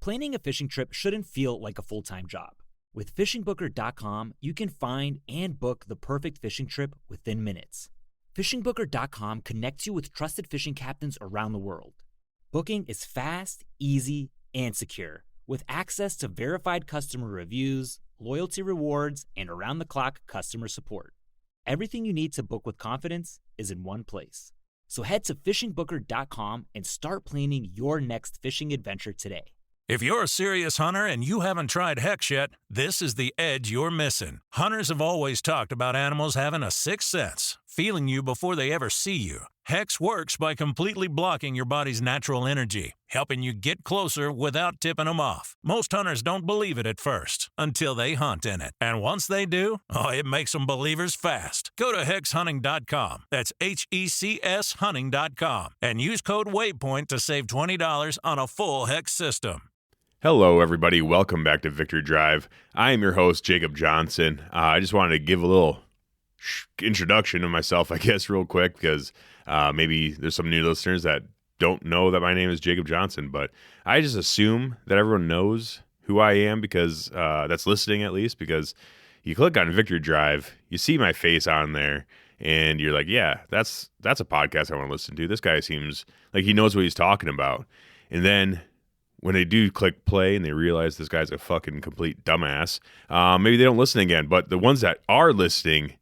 Planning a fishing trip shouldn't feel like a full-time job. With FishingBooker.com, you can find and book the perfect fishing trip within minutes. FishingBooker.com connects you with trusted fishing captains around the world. Booking is fast, easy, and secure, with access to verified customer reviews, loyalty rewards, and around-the-clock customer support. Everything you need to book with confidence is in one place. So head to FishingBooker.com and start planning your next fishing adventure today. If you're a serious hunter and you haven't tried Hex yet, this is the edge you're missing. Hunters have always talked about animals having a sixth sense, feeling you before they ever see you. Hex works by completely blocking your body's natural energy, helping you get closer without tipping them off. Most hunters don't believe it at first, until they hunt in it. And once they do, it makes them believers fast. Go to hexhunting.com, that's HECS hunting.com, and use code WAYPOINT to save $20 on a full Hex system. Hello, everybody. Welcome back to Victory Drive. I am your host, Jacob Johnson. I just wanted to give a little introduction of myself, I guess, real quick, because maybe there's some new listeners that don't know that my name is Jacob Johnson, but I just assume that everyone knows who I am because that's listening, at least, because you click on Victory Drive, you see my face on there, and you're like, yeah, that's a podcast I want to listen to. This guy seems like he knows what he's talking about. And then when they do click play and they realize this guy's a fucking complete dumbass, maybe they don't listen again. But the ones that are listening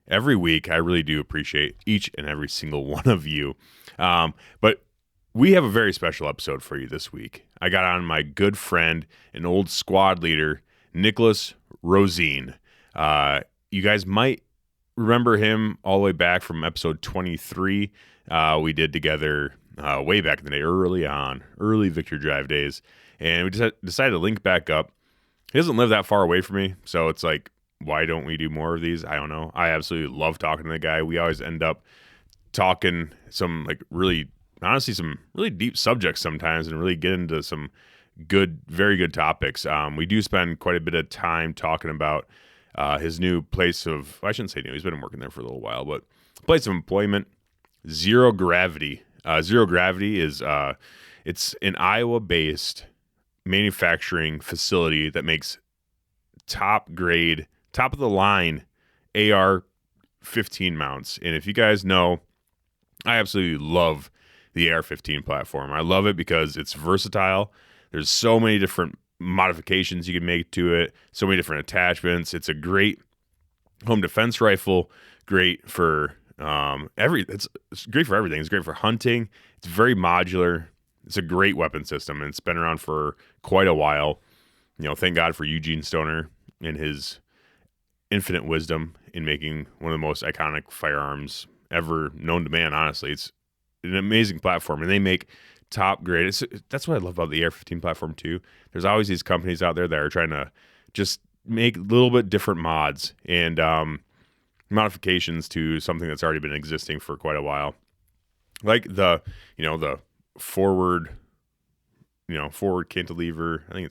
every week, I really do appreciate each and every single one of you. But we have a very special episode for you this week. I got on my good friend and old squad leader, Nick Rossin. You guys might remember him all the way back from episode 23. We did together way back in the day, early Victory Drive days. And we decided to link back up. He doesn't live that far away from me, so it's like, why don't we do more of these? I don't know. I absolutely love talking to the guy. We always end up talking some really deep subjects sometimes and really get into some very good topics. We do spend quite a bit of time talking about his new place of, I shouldn't say new, he's been working there for a little while, but place of employment, Zero Gravity. Zero Gravity is it's an Iowa-based manufacturing facility that makes top of the line AR-15 mounts. And if you guys know, I absolutely love the AR-15 platform. I love it because it's versatile. There's so many different modifications you can make to it, so many different attachments. It's a great home defense rifle, great for it's great for everything. It's great for hunting. It's very modular. It's a great weapon system, and it's been around for quite a while. Thank God for Eugene Stoner and his infinite wisdom in making one of the most iconic firearms ever known to man. Honestly, it's an amazing platform, and they make top grade. That's what I love about the AR-15 platform too. There's always these companies out there that are trying to just make a little bit different mods and modifications to something that's already been existing for quite a while, like the forward cantilever. I think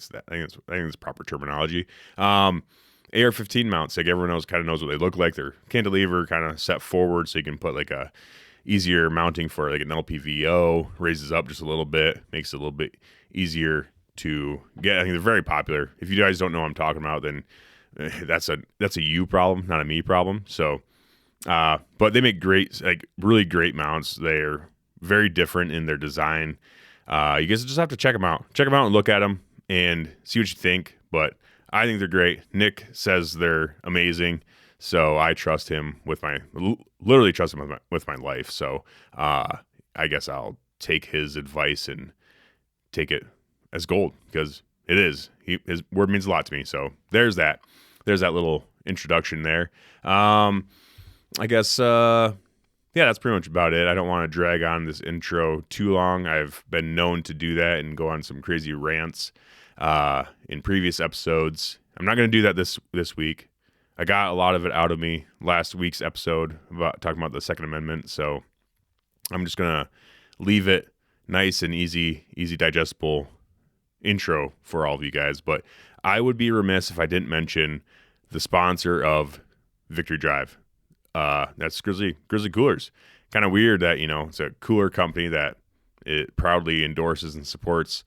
it's proper terminology. AR-15 mounts, like everyone kind of knows what they look like. They're cantilever, kind of set forward, so you can put like a easier mounting for like an LPVO. Raises up just a little bit, makes it a little bit easier to get. I think they're very popular. If you guys don't know what I'm talking about, then that's a you problem, not a me problem. So, but they make really great mounts. They're very different in their design. You guys just have to check them out. Check them out and look at them and see what you think. But I think they're great. Nick says they're amazing, so I trust him with my life. So I guess I'll take his advice and take it as gold, because it is. His word means a lot to me. So there's that little introduction there. I guess that's pretty much about it. I don't want to drag on this intro too long. I've been known to do that and go on some crazy rants in previous episodes. I'm not going to do that this week. I got a lot of it out of me last week's episode about talking about the Second Amendment, so I'm just going to leave it nice and easy digestible intro for all of you guys. But I would be remiss if I didn't mention the sponsor of Victory Drive. That's Grizzly Coolers. Kind of weird that, it's a cooler company that it proudly endorses and supports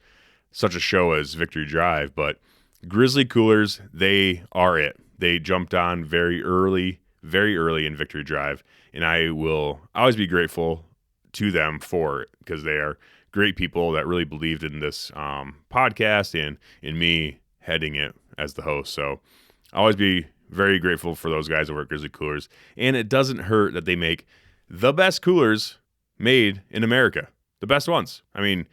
such a show as Victory Drive, but Grizzly Coolers, they are it. They jumped on very early in Victory Drive, and I will always be grateful to them for it because they are great people that really believed in this podcast and in me heading it as the host. So I'll always be very grateful for those guys over at Grizzly Coolers. And it doesn't hurt that they make the best coolers made in America. The best ones. I mean,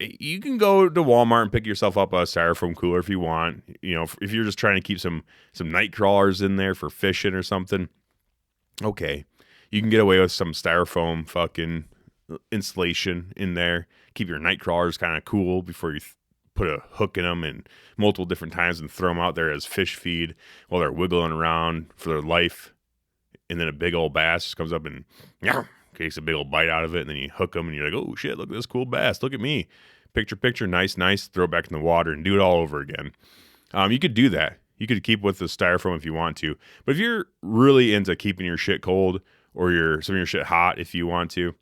you can go to Walmart and pick yourself up a styrofoam cooler if you want. You know, if you're just trying to keep some night crawlers in there for fishing or something, okay. You can get away with some styrofoam fucking insulation in there. Keep your night crawlers kind of cool before you put a hook in them and multiple different times and throw them out there as fish feed while they're wiggling around for their life. And then a big old bass just comes up and takes a big old bite out of it. And then you hook them and you're like, oh shit, look at this cool bass. Look at me. Picture, nice. Throw it back in the water and do it all over again. You could do that. You could keep with the styrofoam if you want to. But if you're really into keeping your shit cold or some of your shit hot if you want to,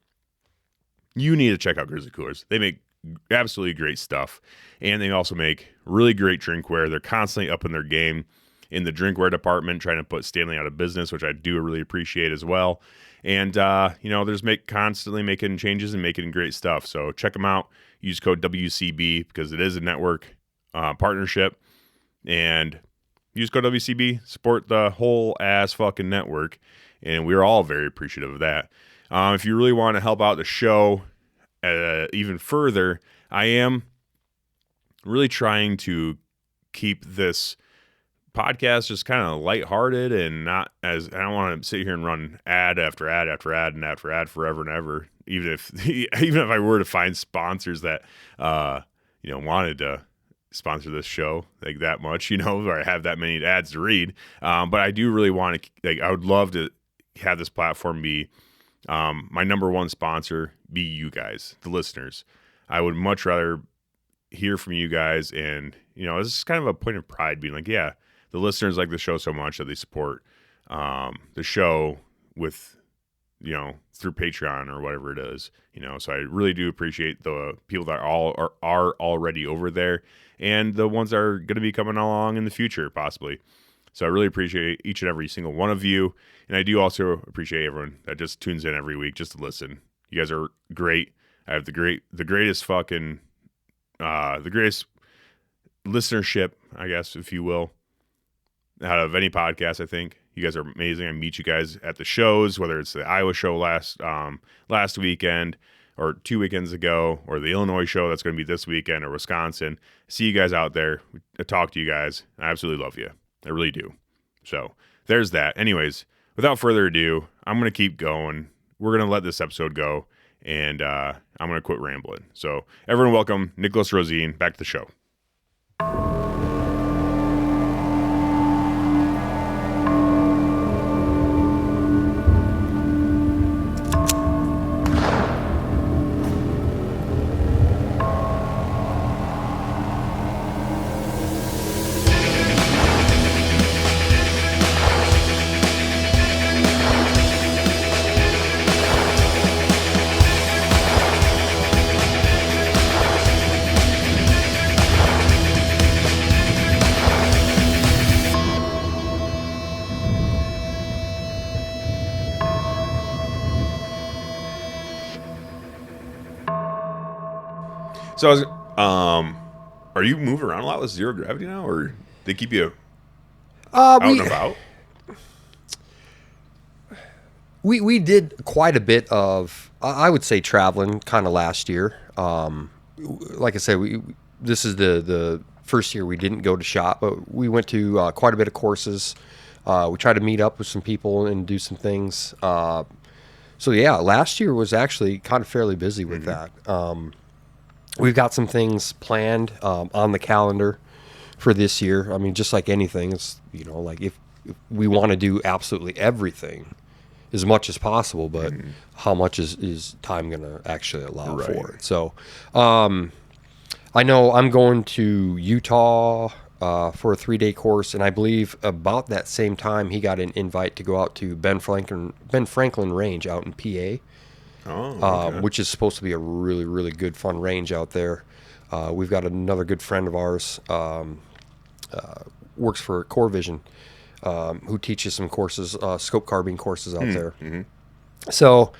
you need to check out Grizzly Coolers. They make absolutely great stuff. And they also make really great drinkware. They're constantly up in their game in the drinkware department, trying to put Stanley out of business, which I do really appreciate as well. And, they're constantly making changes and making great stuff. So check them out. Use code WCB because it is a network partnership. And use code WCB, support the whole ass fucking network. And we're all very appreciative of that. If you really want to help out the show even further, I am really trying to keep this podcast just kind of lighthearted and not as, I don't want to sit here and run ad after ad after ad and after ad forever and ever. Even if I were to find sponsors that, wanted to sponsor this show like that much, or I have that many ads to read. But I do really want to, I would love to have this platform be my number one sponsor be you guys, the listeners. I would much rather hear from you guys. And, it's kind of a point of pride being like, yeah, the listeners like the show so much that they support the show with, through Patreon or whatever it is, so I really do appreciate the people that are already over there and the ones that are going to be coming along in the future, possibly. So I really appreciate each and every single one of you. And I do also appreciate everyone that just tunes in every week just to listen. You guys are great. I have the greatest fucking, the greatest listenership, I guess, if you will, out of any podcast. I think you guys are amazing. I meet you guys at the shows, whether it's the Iowa show last weekend or 2 weekends ago, or the Illinois show that's going to be this weekend, or Wisconsin. See you guys out there. I talk to you guys. I absolutely love you. I really do. So there's that. Anyways, without further ado, I'm going to keep going. We're going to let this episode go, and I'm going to quit rambling. So everyone welcome Nick Rossin back to the show. So, are you moving around a lot with zero gravity now, or they keep you out and about? We did quite a bit of, I would say, traveling kind of last year. Like I said, this is the first year we didn't go to shop, but we went to quite a bit of courses. We tried to meet up with some people and do some things. So yeah, last year was actually kind of fairly busy with that. We've got some things planned on the calendar for this year. I mean, just like anything, it's, like if we want to do absolutely everything as much as possible, but how much is time going to actually allow for it? So I know I'm going to Utah for a 3-day course, and I believe about that same time he got an invite to go out to Ben Franklin Range out in PA. Okay. Which is supposed to be a really, really good, fun range out there. We've got another good friend of ours, works for Core Vision, who teaches some courses, scope carbine courses out there. Mm-hmm. So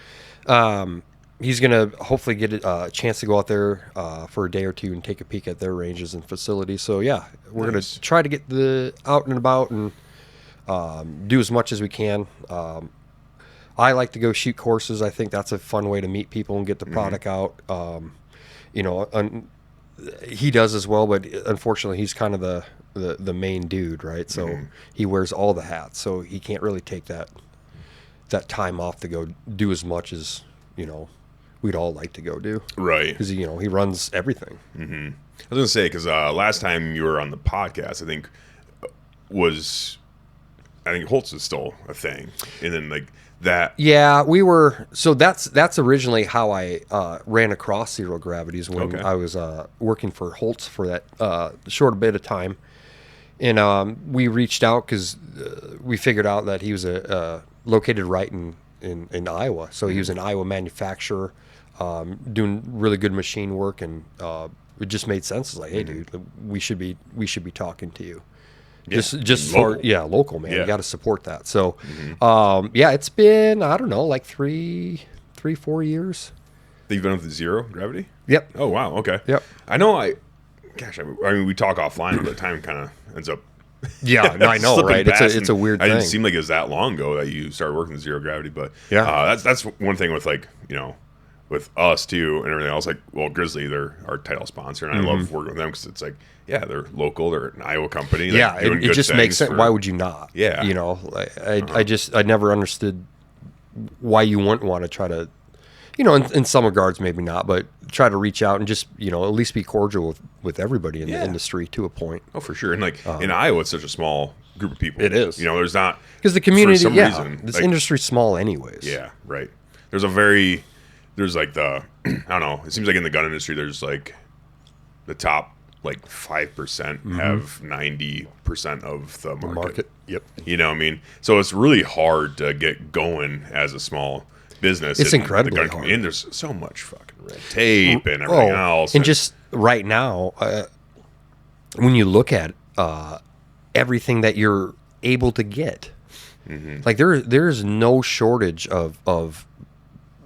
he's going to hopefully get a chance to go out there for a day or two and take a peek at their ranges and facilities. So, yeah, we're going to try to get out and about and do as much as we can. I like to go shoot courses. I think that's a fun way to meet people and get the product out. He does as well, but unfortunately he's kind of the main dude, right? So he wears all the hats, so he can't really take that time off to go do as much as, we'd all like to go do. Right. Because, he runs everything. Mm-hmm. I was going to say, because last time you were on the podcast, I think Holtz is still a thing. And then, like, that. Yeah, we were. So that's originally how I ran across zero gravities when I was working for Holtz for that short bit of time. And we reached out because we figured out that he was located right in Iowa. So he was an Iowa manufacturer, doing really good machine work, and it just made sense. It's like, hey, dude, we should be talking to you. Just local. Local, man. Yeah. You got to support that. So, it's been, I don't know, like 3-4 years. You've been with the zero gravity? Yep. Oh, wow. Okay. Yep. I know. I mean, we talk offline, but the time kind of ends up. Yeah, no, I know, right? It's a weird thing. It didn't seem like it was that long ago that you started working with zero gravity, but that's one thing with, like, with us too and everything else. Like, well, Grizzly, they're our title sponsor, and I love working with them because it's like, yeah, they're local, they're an Iowa company. Yeah, it just makes sense. Why would you not? Yeah, I never understood why you wouldn't want to try to, in some regards maybe not, but try to reach out and just at least be cordial with everybody in the industry to a point. Oh, for sure. And like in Iowa, it's such a small group of people. It is. There's not, because the community. For some reason, this industry's small anyways. Yeah, right. There's like I don't know, it seems like in the gun industry, there's like the top like 5% have 90% of the market. Yep. You know what I mean? So it's really hard to get going as a small business. It's incredibly hard. And there's so much fucking red tape and everything else. And just right now, when you look at everything that you're able to get, like there's no shortage of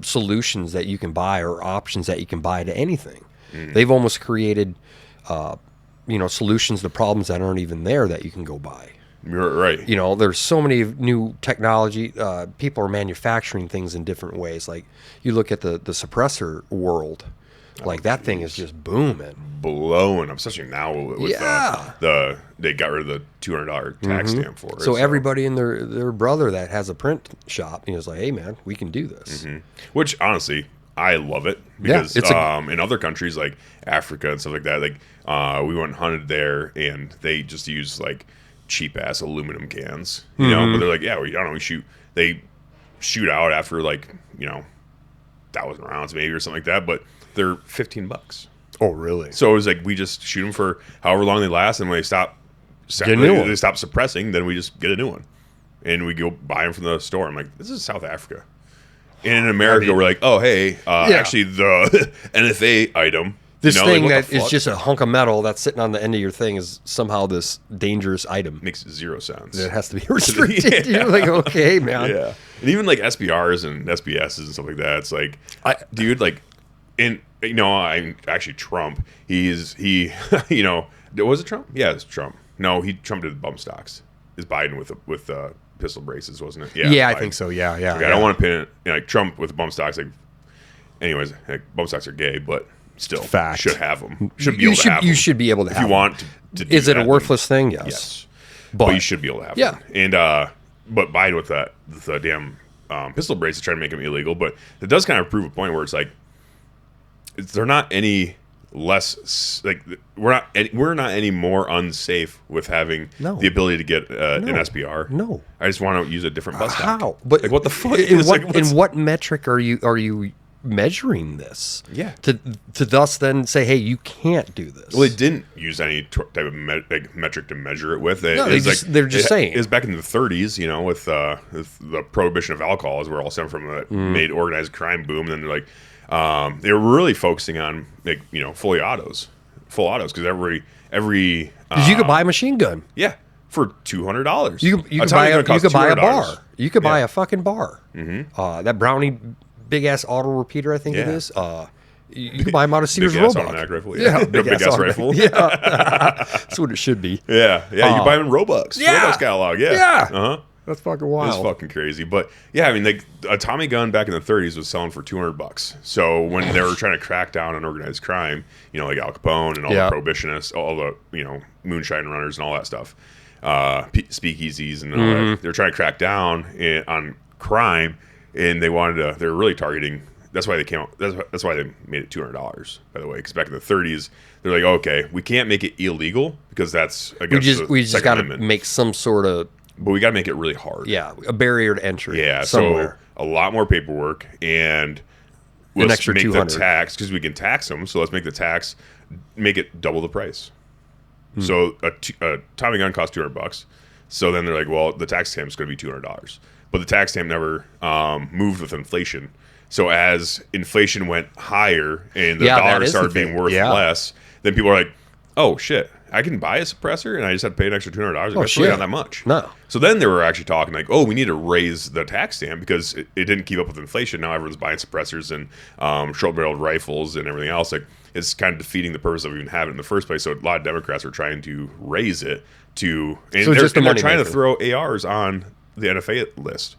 solutions that you can buy or options that you can buy to anything. They've almost created solutions to problems that aren't even there that you can go buy. You're right. There's so many new technology. People are manufacturing things in different ways. Like you look at the suppressor world, that thing is just booming, blowing up, especially now with they got rid of the $200 tax stamp for it. So everybody and their brother that has a print shop, is like, hey man, we can do this. Which honestly, I love it because in other countries like Africa and stuff like that, like we went and hunted there and they just use like cheap ass aluminum cans, but they're like, yeah, I don't know, they shoot out after like 1,000 rounds maybe or something like that, but they're $15. Oh, really? So it was like we just shoot them for however long they last, and when they stop suppressing, then we just get a new one, and we go buy them from the store. I'm like, this is South Africa. And in America, we're like, oh, hey, actually, the NFA item. This thing that is just a hunk of metal that's sitting on the end of your thing is somehow this dangerous item. Makes zero sense. It has to be restricted. You're like, okay, man. Yeah. And even like SBRs and SBSs and stuff like that, it's like, dude, like, I'm actually Trump. Was it Trump? Yeah, it's Trump. No, Trump did the bump stocks. Is Biden with pistol braces, wasn't it? Yeah, I think so. Yeah. Like, I don't want to pin it like Trump with the bump stocks. Like, anyways, like, bump stocks are gay, but still, should have them. Should be able to have them. You should be able to have them. If you want to do Is it a worthless thing? Yes. But you should be able to have them. And but Biden with the damn pistol braces trying to make them illegal, but it does kind of prove a point where it's like they're not any less, like we're not any more unsafe with having the ability to get an SBR. No, I just want to use a different bus stop. How? But like, what the fuck? In what metric are you measuring this? Yeah. To thus then say, hey, you can't do this. Well, they didn't use any type of metric to measure it with. They're just saying. It was back in the 30s, with the prohibition of alcohol is where all stemmed from. That made organized crime boom. And then they're like, they were really focusing on fully autos. full autos because every you could buy a machine gun. Yeah, for $200. You could buy a bar. You could buy a fucking bar. Mm-hmm. That Brownie big ass auto repeater, I think it is. You can buy them out of Sears Roebuck. Big ass automatic rifle. Yeah, big ass rifle. Yeah, that's what it should be. Yeah. You buy them in Roebuck's. Yeah. Roebuck's catalog. Yeah. Yeah. That's fucking wild. It's fucking crazy. But yeah, I mean, like a Tommy gun back in the 30s was selling for $200. So when they were trying to crack down on organized crime, like Al Capone and all the prohibitionists, all the moonshine runners and all that stuff, speakeasies and all that, they're trying to crack down on crime, and they were really targeting. That's why they came out. That's why they made it $200. By the way, because back in the 30s, they're like, okay, we can't make it illegal because that's against we just got to make some sort of. But we got to make it really hard. Yeah, a barrier to entry. Yeah, somewhere. So a lot more paperwork, and an extra make $200 the tax because we can tax them. So let's make the tax, make it double the price. So a Tommy gun costs $200. So then they're like, well, the tax stamp is going to be $200, but the tax stamp never moved with inflation. So as inflation went higher and the dollar started being worth less, then people are like, oh shit, I can buy a suppressor and I just have to pay an extra $200. That's really not that much. No. So then they were actually talking like, oh, we need to raise the tax stamp because it didn't keep up with inflation. Now everyone's buying suppressors and short-barreled rifles and everything else. Like, it's kind of defeating the purpose of even having it in the first place. So a lot of Democrats are trying to raise it to, and they're trying to throw ARs on the NFA list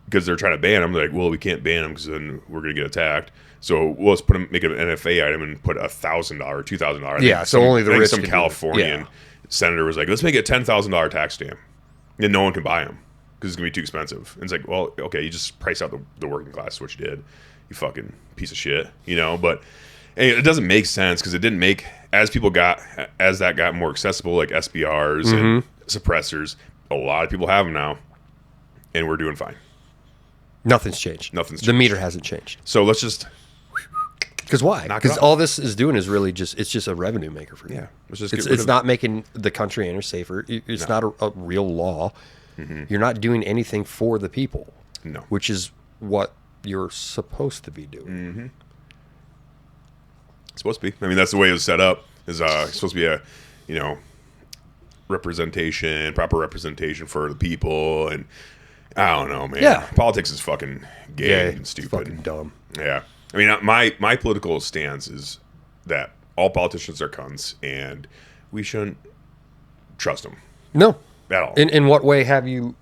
because they're trying to ban them. They're like, well, we can't ban them because then we're going to get attacked. So we'll just make it an NFA item and put $1,000 or $2,000. Yeah, so only the rich. Some Californian senator was like, let's make it a $10,000 tax stamp, and no one can buy them because it's gonna be too expensive. And it's like, well, okay, you just price out the working class, what you did, you fucking piece of shit, But it doesn't make sense because it didn't make as that got more accessible, like SBRs and suppressors. A lot of people have them now, and we're doing fine. Nothing's changed. The meter hasn't changed. So let's just. Because why? Because all this is doing is really it's just a revenue maker for you. Yeah, it's not making the country any safer. It's not a real law. Mm-hmm. You're not doing anything for the people. No, which is what you're supposed to be doing. Mm-hmm. It's supposed to be. I mean, that's the way it was set up. Is it's supposed to be a proper representation for the people, and I don't know, man. Yeah, politics is fucking gay and stupid, fucking dumb. Yeah. I mean, my political stance is that all politicians are cunts, and we shouldn't trust them. No, at all. In what way have you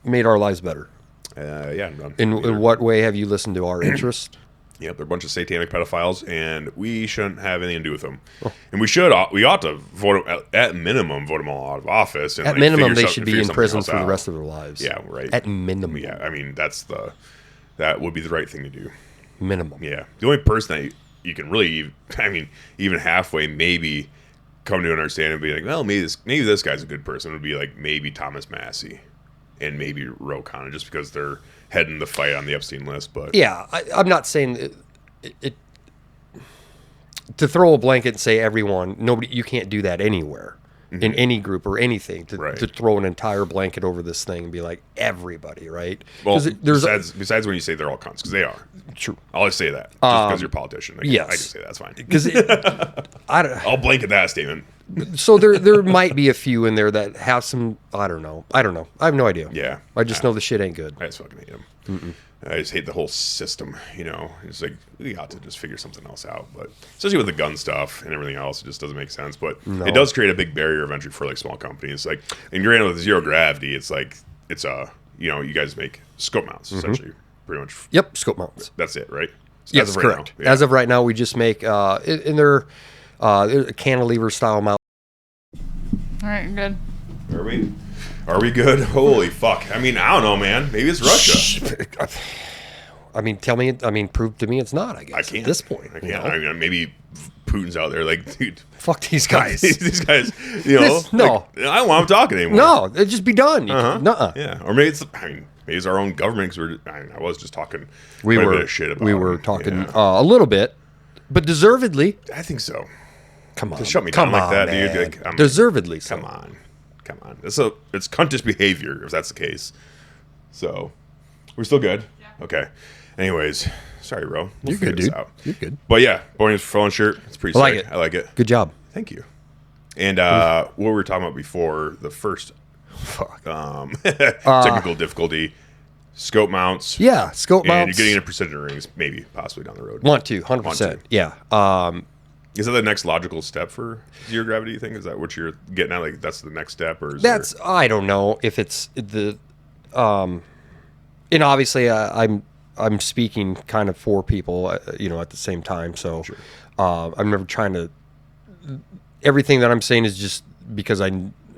made our lives better? Yeah, none. In what way have you listened to our interests? Yep, they're a bunch of satanic pedophiles, and we shouldn't have anything to do with them. Oh. And we ought to vote at minimum vote them all out of office. And at minimum, they should be in prison for the rest of their lives. Yeah, right. At minimum. Yeah, I mean that would be the right thing to do. Minimum. Yeah. The only person that you can really, even halfway maybe come to an understanding and be like, well, maybe this guy's a good person would be like maybe Thomas Massey and maybe Ro Khanna just because they're heading the fight on the Epstein list. But yeah, I'm not saying it to throw a blanket and say everyone, you can't do that anywhere. Mm-hmm. In any group or anything to throw an entire blanket over this thing and be like everybody, right? Well, besides when you say they're all cunts, because they are. True. I'll just say that just because you're a politician. Yes, I can say that's fine. Because I'll blanket that statement. So there might be a few in there that have some. I don't know. I have no idea. Yeah. I just know the shit ain't good. I just fucking hate them. Mm-mm. I just hate the whole system, It's like, we ought to just figure something else out. But especially with the gun stuff and everything else, it just doesn't make sense. But it does create a big barrier of entry for, like, small companies. Like, and granted, with zero gravity, it's like, you guys make scope mounts, essentially, pretty much. Yep, scope mounts. That's it, right? Yes, correct. Yeah. As of right now, we just make, in their cantilever style mount. All right, good. Are we good? Holy fuck. I mean, I don't know, man. Maybe it's Russia. I mean, prove to me it's not, I guess. I can't. At this point. I can't. I mean, maybe Putin's out there like, dude. Fuck these guys. These guys, no. Like, I don't want them talking anymore. No, it'd just be done. Nuh-uh. Yeah. Or maybe it's our own government because I was just talking we were talking a little bit, but deservedly. I think so. Come on. Just shut me down like that, man. dude. Like, deservedly so. Come on. It's cuntish behavior if that's the case. So we're still good. Yeah. Okay. Anyways, sorry, bro. We'll You're figure good, this dude. out. You're good. But yeah, Boyne's phone shirt. It's pretty I like sick. it. I like it. Good job. Thank you. And what we were talking about before, the first technical difficulty, scope mounts. Yeah, scope And mounts. you're getting into precision rings, maybe, possibly down the road. Want to, 100%. Yeah. Is that the next logical step for zero gravity, you think? Is that what you're getting at? Like, that's the next step? Or is That's, I don't know if it's the, and obviously I'm speaking kind of for people, at the same time. So Sure. I'm never trying to, everything that I'm saying is just because I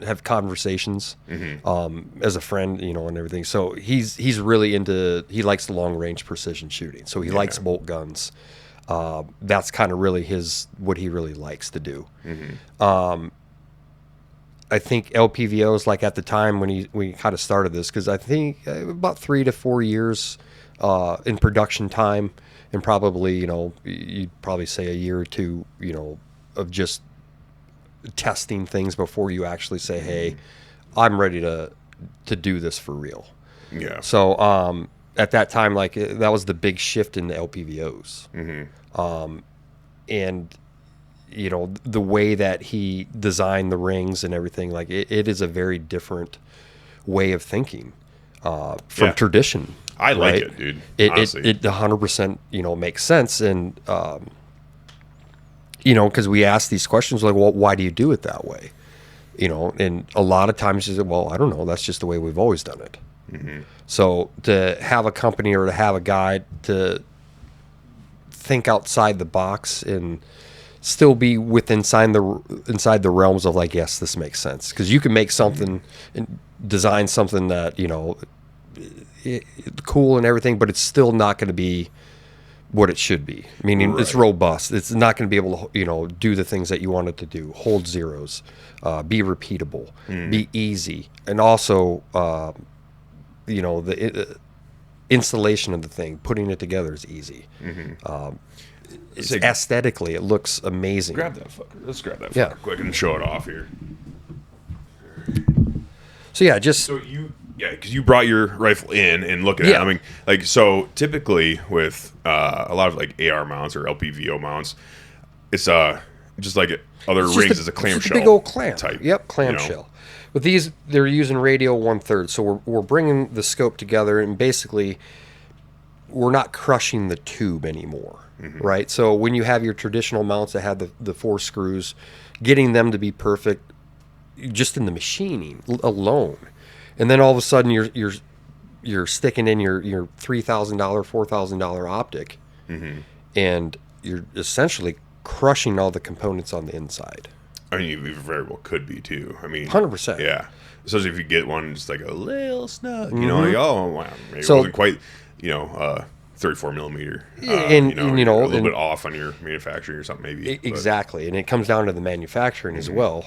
have conversations as a friend, and everything. So he's really into, he likes the long range precision shooting. So he likes bolt guns. That's kind of really what he really likes to do. I think LPVOs, like at the time when we kind of started this, because I think about 3 to 4 years in production time, and probably, you'd probably say a year or two, of just testing things before you actually say, hey, I'm ready to do this for real. Yeah. So at that time, like that was the big shift in the LPVOs. And the way that he designed the rings and everything, like it is a very different way of thinking from tradition. I like it, dude. Honestly. It 100% makes sense. And because we ask these questions like, well, why do you do it that way? And a lot of times you say, well, I don't know, that's just the way we've always done it. So to have a company or to have a guy to think outside the box and still be inside the realms of like, yes, this makes sense, because you can make something and design something that cool and everything, but it's still not going to be what it should be. Meaning it's robust. It's not going to be able to do the things that you want it to do. Hold zeros, be repeatable, be easy, and also the installation of the thing, putting it together is easy. Aesthetically, it looks amazing. Grab that fucker. Let's grab that fucker quick and show it off here. So yeah, just because you brought your rifle in and looking at it. I mean, like, so typically with a lot of like AR mounts or LPVO mounts, it's just like other rings as a clamshell. Big old clamp type. Yep, clamshell. With these, they're using radial 1/3, so we're bringing the scope together, and basically we're not crushing the tube anymore, right? So when you have your traditional mounts that have the 4 screws, getting them to be perfect just in the machining alone, and then all of a sudden you're sticking in your $3,000, $4,000 optic, and you're essentially crushing all the components on the inside. I mean, you very well could be too. I mean, 100%. Yeah, especially if you get one just like a little snug, like, oh wow, maybe So- it wasn't quite, 34 millimeter. And a little bit off on your manufacturing or something, maybe. Exactly, and it comes down to the manufacturing as well.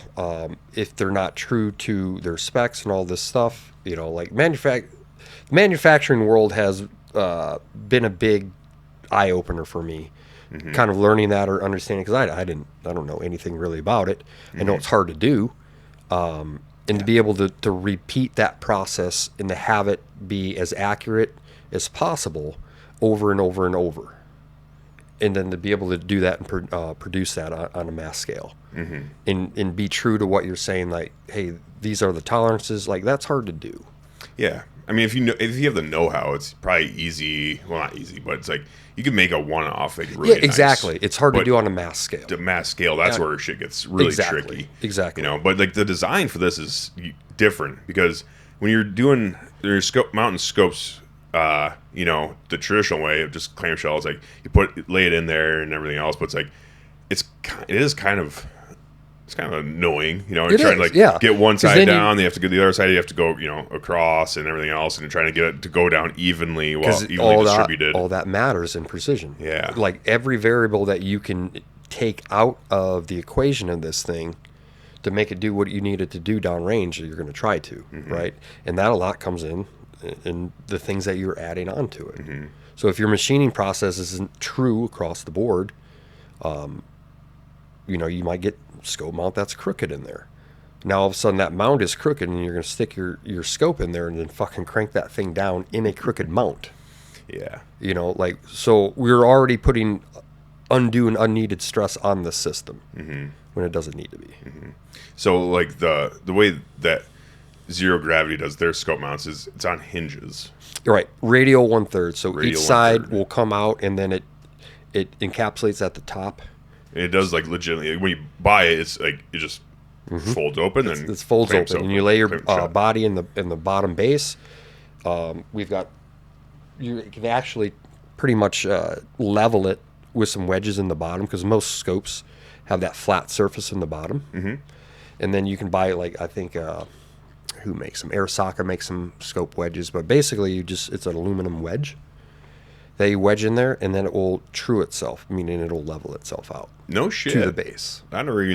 If they're not true to their specs and all this stuff, like manufacturing world has been a big eye opener for me. Kind of learning that or understanding, because I don't know anything really about it. I know it's hard to do, and to be able to repeat that process and to have it be as accurate as possible over and over and over, and then to be able to do that and produce that on a mass scale, and be true to what you're saying. Like, hey, these are the tolerances. Like, that's hard to do. Yeah, I mean, if you have the know-how, it's probably easy. Well, not easy, but it's like you can make a one-off like really nice. Exactly. It's hard to do on a mass scale. The mass scale, that's where shit gets really tricky. Exactly. But like the design for this is different, because when you're doing your mountain scopes, the traditional way of just clamshell, it's like you lay it in there and everything else, but it's like it is kind of. It's kind of annoying, You're trying to get one side down, you have to go the other side, you have to go, across and everything else, and you're trying to get it to go down evenly while evenly distributed. All that matters in precision. Yeah. Like every variable that you can take out of the equation of this thing to make it do what you need it to do downrange, you're going to try to, right? And that a lot comes in the things that you're adding on to it. So if your machining process isn't true across the board, you might get scope mount that's crooked in there. Now all of a sudden that mount is crooked, and you're going to stick your scope in there and then fucking crank that thing down in a crooked mount. Yeah. Like, so we're already putting undue and unneeded stress on the system when it doesn't need to be. So, like, the way that Zero Gravity does their scope mounts is it's on hinges. Right. Radial 1/3. So Radial each side 1/3. will come out, and then it encapsulates at the top. And it does, like, legitimately, when you buy it, it's like it just folds open. It folds clamps open, and you lay your clamps shut. body in the bottom base. You can actually pretty much level it with some wedges in the bottom, because most scopes have that flat surface in the bottom. And then you can buy, like, I think who makes them? Airsoka makes some scope wedges, but basically it's an aluminum wedge that you wedge in there, and then it will true itself, meaning it'll level itself out. No shit. To the base. I never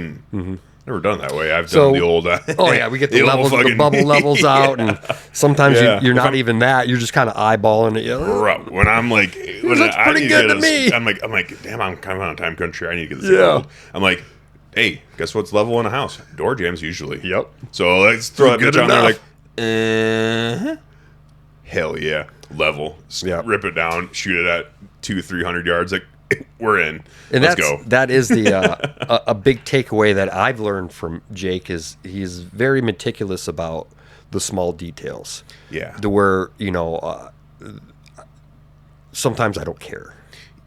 done it that way. I've So- done the old. Oh yeah, we get the old levels, the fucking- bubble levels out, and sometimes Yeah. you're not even that. You're just kind of eyeballing it. Bro, when I'm like, looks pretty good to me. I'm like, damn, I'm kind of on a time country. I need to get this Yeah. leveled. I'm like, hey, guess what's level in a house? Door jams usually. Yep. So let's throw that Good bitch on there. enough. Like, hell yeah, level. Yeah. Rip it down, shoot it at 200-300 yards. Like, we're in. And Let's go. that is the a big takeaway that I've learned from Jake is he's very meticulous about the small details. Yeah. To where sometimes I don't care.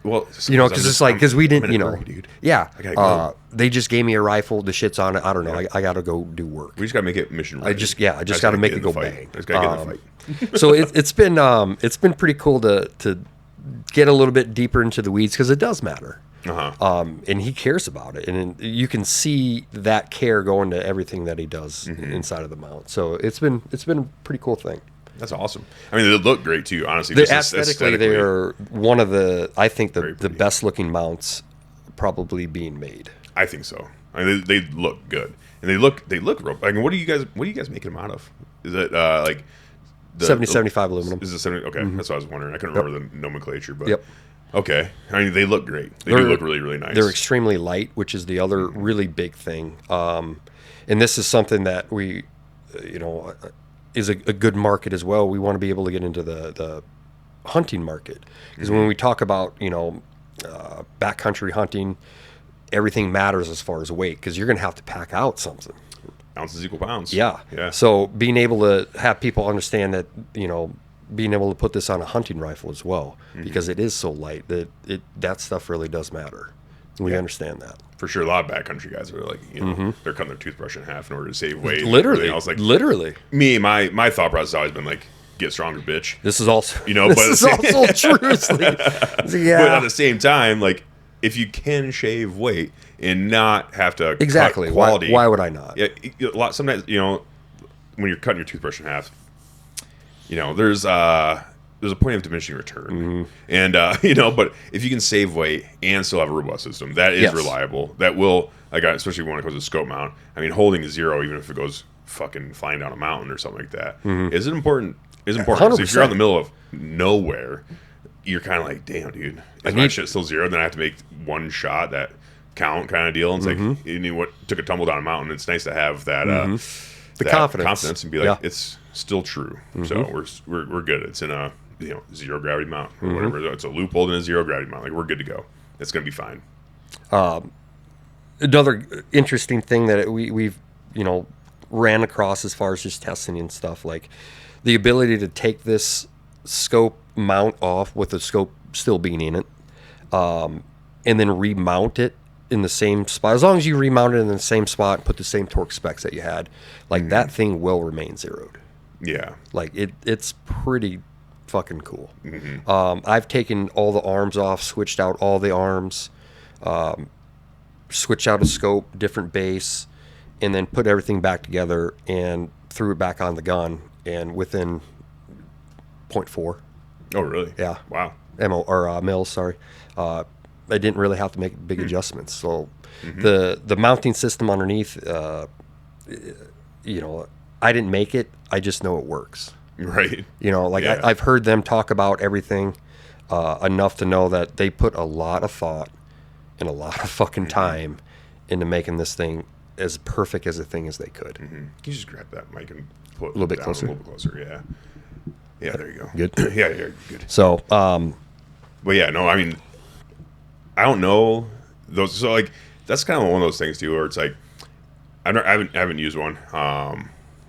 Well, Because it's like, because we didn't, hurry, dude. yeah. I gotta go. They just gave me a rifle. The shit's on it. I don't know. I got to go do work. We just gotta make it mission ready. I just got to make it go bang. I just gotta get in the fight. So it's been pretty cool to get a little bit deeper into the weeds, because it does matter. And he cares about it, and you can see that care going to everything that he does inside of the mount. So it's been a pretty cool thing. That's awesome. I mean, they look great too. Honestly, They're just aesthetically, they're one of the, I think, Very the pretty. best looking mounts probably being made. I think so. I mean, they look good, and they look real. Like, what are you guys making them out of? Is it like 70-75 aluminum. Is it 70? Okay, that's what I was wondering. I couldn't remember the nomenclature, but Yep. Okay. I mean, they look great. They do look really, really nice. They're extremely light, which is the other really big thing. And this is something that we, is a good market as well. We want to be able to get into the hunting market, because when we talk about backcountry hunting, everything matters as far as weight, because you're going to have to pack out something. Ounces equal pounds. Yeah. Yeah. So being able to have people understand that, being able to put this on a hunting rifle as well, because it is so light that stuff really does matter. We understand that. For sure, a lot of backcountry guys are like, they're cutting their toothbrush in half in order to save weight. Literally. I was like, literally. me, my thought process has always been like, get stronger, bitch. This is also, but this is also true. Yeah. But at the same time, like, if you can shave weight and not have to Exactly. cut quality, Why would I not? Yeah, sometimes when you're cutting your toothbrush in half, there's a point of diminishing return, and but if you can save weight and still have a robust system that is reliable, that will, like, especially when it comes to scope mount. I mean, holding 0, even if it goes fucking flying down a mountain or something like that, is important. Is important. 'Cause if you're out in the middle of nowhere, you're kind of like, damn, dude, is my shit still 0? Then I have to make one shot that count kind of deal. And it's like, what took a tumble down a mountain. It's nice to have that the that confidence and be like, it's still true. So we're good. It's in a 0 gravity mount or whatever. It's a loophole in a 0 gravity mount. Like, we're good to go. It's gonna be fine. Another interesting thing that we've ran across as far as just testing and stuff, like the ability to take this scope mount off with the scope still being in it, and then remount it in the same spot. As long as you remount it in the same spot and put the same torque specs that you had, like that thing will remain zeroed. Yeah. Like it's pretty fucking cool. I've taken all the arms off, switched out all the arms, switched out a scope, different base, and then put everything back together and threw it back on the gun, and within 0.4. Oh, really? Yeah. Wow. Mils, sorry. I didn't really have to make big adjustments. So the mounting system underneath, I didn't make it. I just know it works. Right. I've heard them talk about everything enough to know that they put a lot of thought and a lot of fucking time into making this thing as perfect as a thing as they could. Can you just grab that mic and put A little bit down closer? A little bit closer, yeah. Yeah, there you go. Good. Yeah, good. So, but yeah, no, I mean, I don't know those. So like, that's kind of one of those things too, where it's like, I haven't used one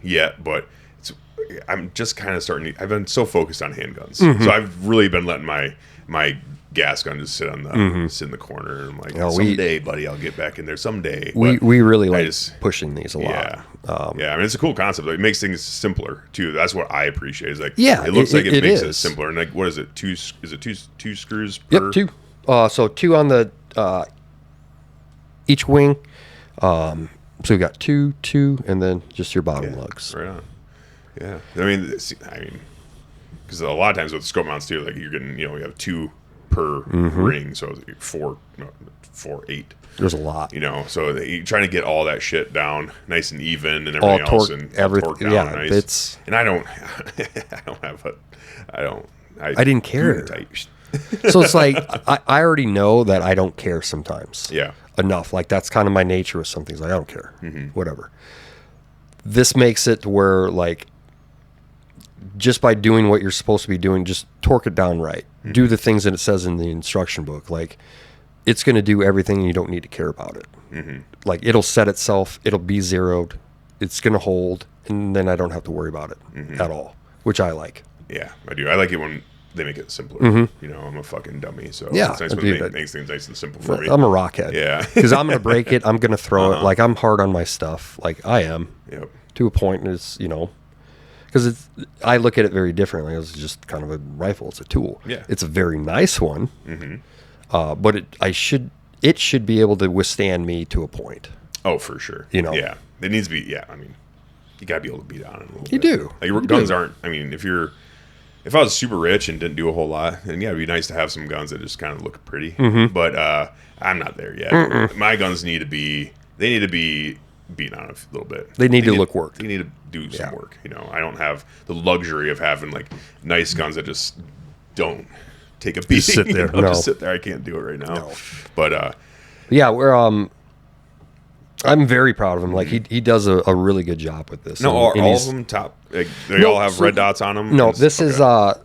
yet, but I'm just kind of starting. I've been so focused on handguns, so I've really been letting my gas gun just sit on the sit in the corner. And I'm like, someday, buddy, I'll get back in there someday. We really like pushing these a lot. Yeah, I mean, it's a cool concept. It makes things simpler too. That's what I appreciate. Is like, yeah, it looks like it makes is. it simpler. And like, what is it? Is it two screws per? Yep, 2. So 2 on the each wing. So we got 2, and then just your bottom lugs. Right on. Yeah, I mean, because a lot of times with scope mounts too, like you're getting, you have 2 per ring, so 4, 8. There's a lot, So you're trying to get all that shit down nice and even, and everything else, and torque down nice. It's and I didn't care. So it's like I already know that I don't care sometimes. Yeah. Enough. Like that's kind of my nature with some things. Like I don't care. Whatever. This makes it to where like just by doing what you're supposed to be doing, just torque it down right. Do the things that it says in the instruction book. Like it's going to do everything and you don't need to care about it. Like it'll set itself. It'll be zeroed. It's going to hold. And then I don't have to worry about it at all, which I like. Yeah, I do. I like it when they make it simpler. I'm a fucking dummy, so it's nice when they make things nice and simple for me. I'm a rockhead. Yeah. Because I'm going to break it. I'm going to throw it. Like, I'm hard on my stuff. Like, I am. Yep. To a point, is because I look at it very differently. It's just kind of a rifle. It's a tool. Yeah. It's a very nice one. But it should be able to withstand me to a point. Oh, for sure. Yeah. It needs to be, I mean, you got to be able to beat on it a little bit. You do. Like, your guns aren't, I mean, if I was super rich and didn't do a whole lot, then it'd be nice to have some guns that just kind of look pretty. But I'm not there yet. My guns need to be beaten on a little bit. They need to look work. They need to do some work. I don't have the luxury of having like nice guns that just don't take a beating. Just sit there. Just sit there. I can't do it right now. No. But yeah, I'm very proud of him. Like he does a really good job with this. No, are all of them top? Like, they all have red dots on them? No, this is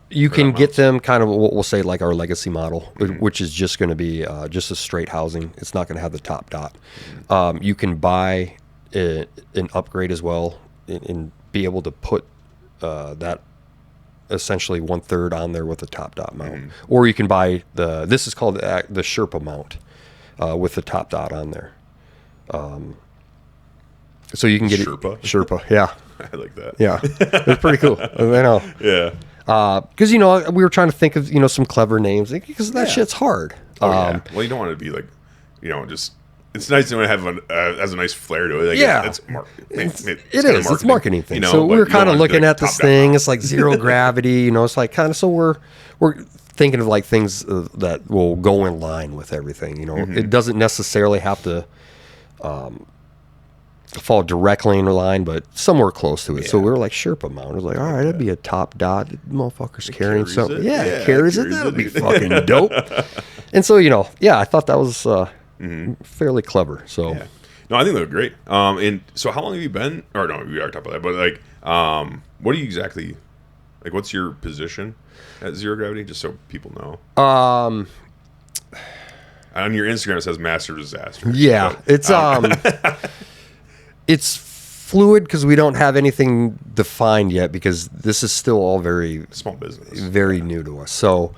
you can get them kind of what we'll say like our legacy model, which is just going to be just a straight housing. It's not going to have the top dot. You can buy an upgrade as well and be able to put that essentially 1/3 on there with a top dot mount, or you can buy this is called the Sherpa mount with the top dot on there. So you can get Sherpa, yeah. I like that. Yeah, it's pretty cool. I know. Yeah. Because we were trying to think of some clever names because that shit's hard. Well, you don't want to be like, just. It's nice to have has a nice flair to it. Like It's marketing thing. So we were kind of looking at this thing. It's like zero gravity. It's like kind of. So we're thinking of like things that will go in line with everything. It doesn't necessarily have to fall directly in line, but somewhere close to it. So we were like Sherpa mount. I was like, all right, that'd be a top dot. Motherfucker's carrying something. It carries it. That'll be fucking dope. And so I thought that was fairly clever. So no, I think they look great. And so how long have you been? Or no, we already talked about that. But like, what do you exactly like? What's your position at Zero Gravity? Just so people know. On your Instagram, it says Master Disaster. Yeah, but, it's fluid because we don't have anything defined yet because this is still all very small business, very new to us. So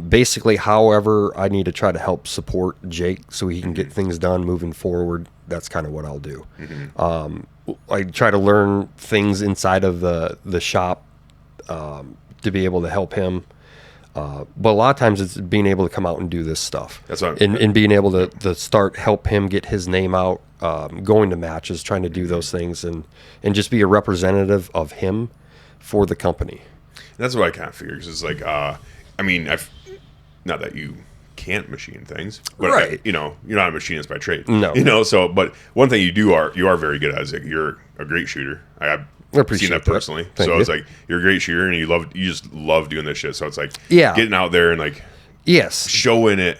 basically, however, I need to try to help support Jake so he can get things done moving forward. That's kind of what I'll do. I try to learn things inside of the shop to be able to help him. But a lot of times it's being able to come out and do this stuff. That's what and being able to start help him get his name out, going to matches, trying to do those things, and just be a representative of him for the company. That's what I kind of figured. Cause it's like, I mean, not that you can't machine things, but right. You're not a machinist by trade. No. So, but one thing you are very good at is like you're a great shooter. I've seen that personally. So it's like you're a great shooter and you just love doing this shit. So it's like getting out there and like yes, showing it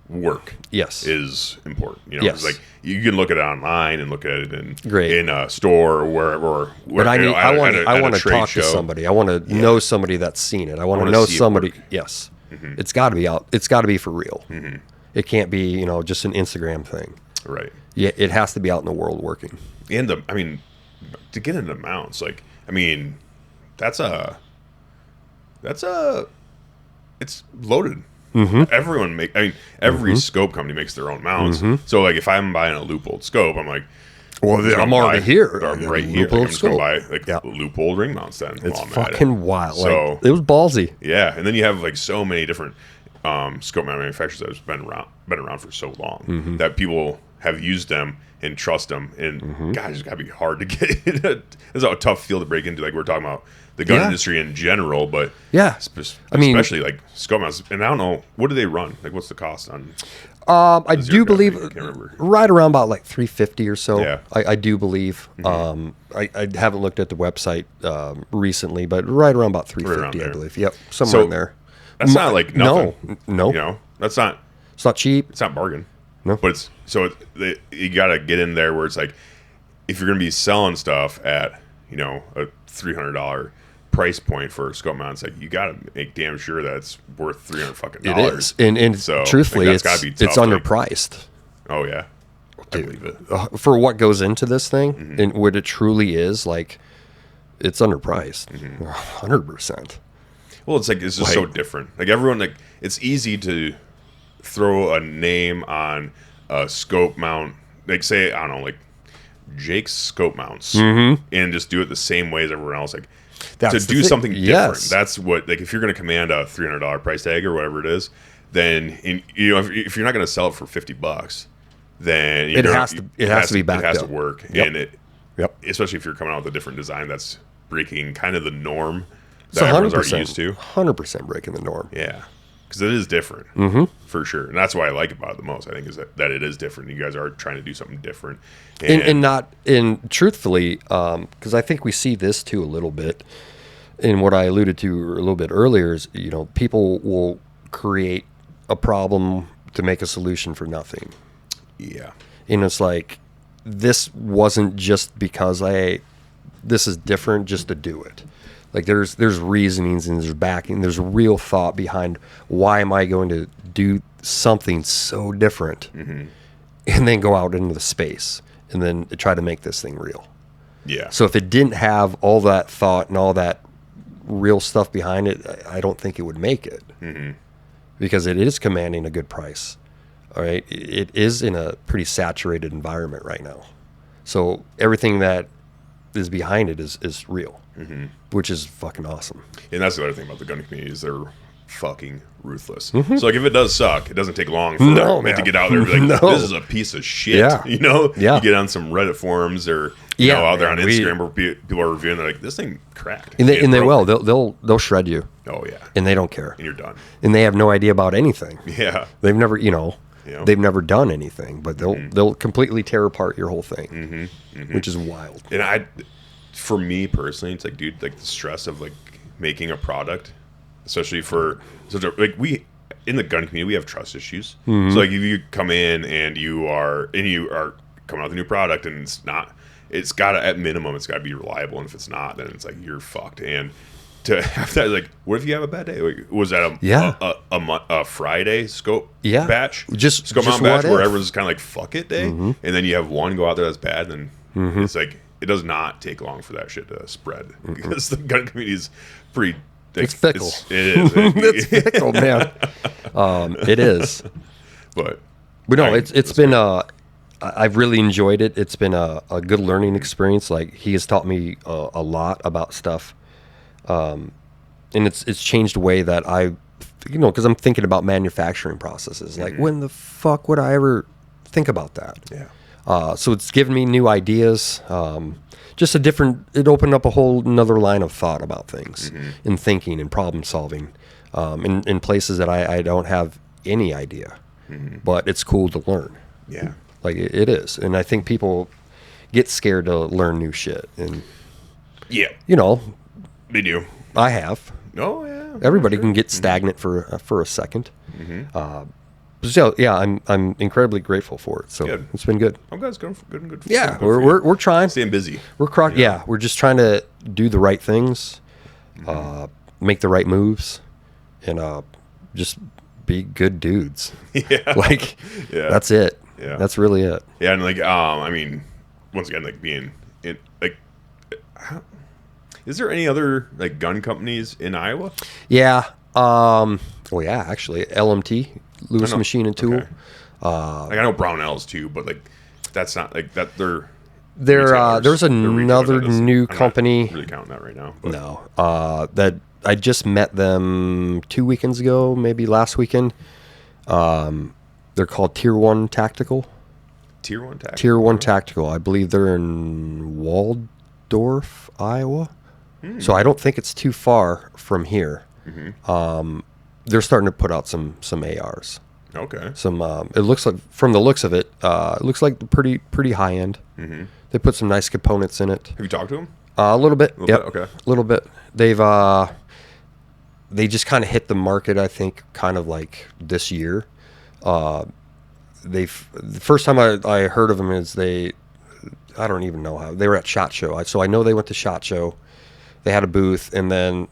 work Yes. is important. You know, Yes. it's like you can look at it online and look at it Great. in a store or wherever. But I want to talk to somebody. I want to know somebody that's seen it. I want to know somebody. Yes. It's got to be out. It's got to be for real. It can't be, you know, just an Instagram thing. Right. Yeah, it has to be out in the world working. And to get into mounts, like, I mean, it's loaded. Everyone every scope company makes their own mounts. So like, if I'm buying a Leupold scope, I'm like, well, I'm already here. I'm right here. I'm just gonna buy like Leupold ring mounts then. It's fucking wild. So like, it was ballsy. Yeah, and then you have like so many different scope mount manufacturers that have been around for so long that people have used them and trust them. And God, it's got to be hard to get. It's a tough field to break into. Like we're talking about the gun industry in general, but especially like scope mounts. And I don't know, what do they run? Like, what's the cost on? I do believe right around about like $350 or so. Yeah. I do believe. I haven't looked at the website recently, but right around about $350, I believe. Yep, somewhere in there. That's not like nothing. No. You know, that's not. It's not cheap. It's not bargain. No. But you got to get in there where it's like, if you're going to be selling stuff at, you know, a $300 price point for a scope mount, it's like you got to make damn sure that it's worth $300 fucking It is, and so truthfully, that's gotta be tough, it's underpriced. Oh yeah, I believe it. For what goes into this thing, and what it truly is, like, it's underpriced, 100%. Well, it's like, it's just so different. Like everyone, like, it's easy to throw a name on a scope mount, like say, I don't know, like Jake's scope mounts, and just do it the same way as everyone else. Like, to do something different. That's what, like, if you're going to command a $300 price tag or whatever it is, then you know, if you're not going to sell it for $50, then it has to be backed up. It has to work, and especially if you're coming out with a different design that's breaking kind of the norm that everyone's already used to. 100% breaking the norm. Yeah, because it is different, for sure, and that's what I like about it the most. I think is that it is different. You guys are trying to do something different, and truthfully, because I think we see this too a little bit. And what I alluded to a little bit earlier is, you know, people will create a problem to make a solution for nothing. Yeah, and it's like, this wasn't just because this is different just to do it. Like there's reasonings and there's backing, there's real thought behind why am I going to do something so different, and then go out into the space and then try to make this thing real. Yeah. So if it didn't have all that thought and all that real stuff behind it, I don't think it would make it, because it is commanding a good price. All right, it is in a pretty saturated environment right now, so everything that is behind it is real, which is fucking awesome. And that's the other thing about the gun community is they're fucking ruthless. So like, if it does suck, it doesn't take long for it to get out there and be like, this is a piece of shit. Yeah. You know, Yeah. You get on some Reddit forums or you know, out there on Instagram where people are reviewing, they're like, this thing cracked. And they will. They'll shred you. Oh yeah. And they don't care. And you're done. And they have no idea about anything. Yeah. They've never, they've never done anything, but they'll completely tear apart your whole thing, which is wild. And for me personally, it's like, dude, like the stress of like making a product, especially for like we in the gun community, we have trust issues. So like, if you come in and you are coming out with a new product and it's gotta, at minimum, it's gotta be reliable. And if it's not, then it's like, you're fucked. And to have that, like, what if you have a bad day? Like, was that a Friday scope batch? Just scope just batch what where if? everyone's kind of like, fuck it day, and then you have one go out there that's bad, and it's like, it does not take long for that shit to spread, because the gun community is pretty. It's fickle. It is. It's fickle, man. It is. But no, it's been I've really enjoyed it. It's been a good learning experience. Like, he has taught me a lot about stuff, and it's changed the way that I, because I'm thinking about manufacturing processes. Like, when the fuck would I ever think about that? Yeah. So it's given me new ideas. Just it opened up a whole another line of thought about things, and thinking and problem solving, in places that I don't have any idea, but it's cool to learn. Yeah. Like, it is. And I think people get scared to learn new shit. And, yeah, they do. I have. Oh, yeah. Everybody can get stagnant for a second. So yeah, I'm incredibly grateful for it. So Good. it's been good. I'm glad it's going good. Yeah, good for you. we're trying. Staying busy. Yeah, we're just trying to do the right things, make the right moves, and just be good dudes. Yeah. Like, Yeah. that's it. Yeah. That's really it. Yeah, and like, I mean, once again, like being in, like, is there any other like gun companies in Iowa? Yeah. Well, yeah, actually, LMT, Lewis Machine and Tool. Okay. Like I know Brownells too, but like that's not like that. There's another new company. I'm not really counting that right now. But. No, that I just met them 2 weekends ago, maybe last weekend. They're called Tier 1 Tactical. Tier 1 Tactical. Tier 1 Tactical. I believe they're in Waldorf, Iowa. So I don't think it's too far from here. Mm-hmm. They're starting to put out some ARs. Okay. Some it looks like, from the looks of it, it looks like pretty high end. Mm-hmm. They put some nice components in it. Have you talked to them? A little bit. Yep. Okay. A little bit. They just kind of hit the market, I think, kind of like this year. The first time I heard of them is I don't even know how, they were at SHOT Show. So I know they went to SHOT Show. They had a booth, and then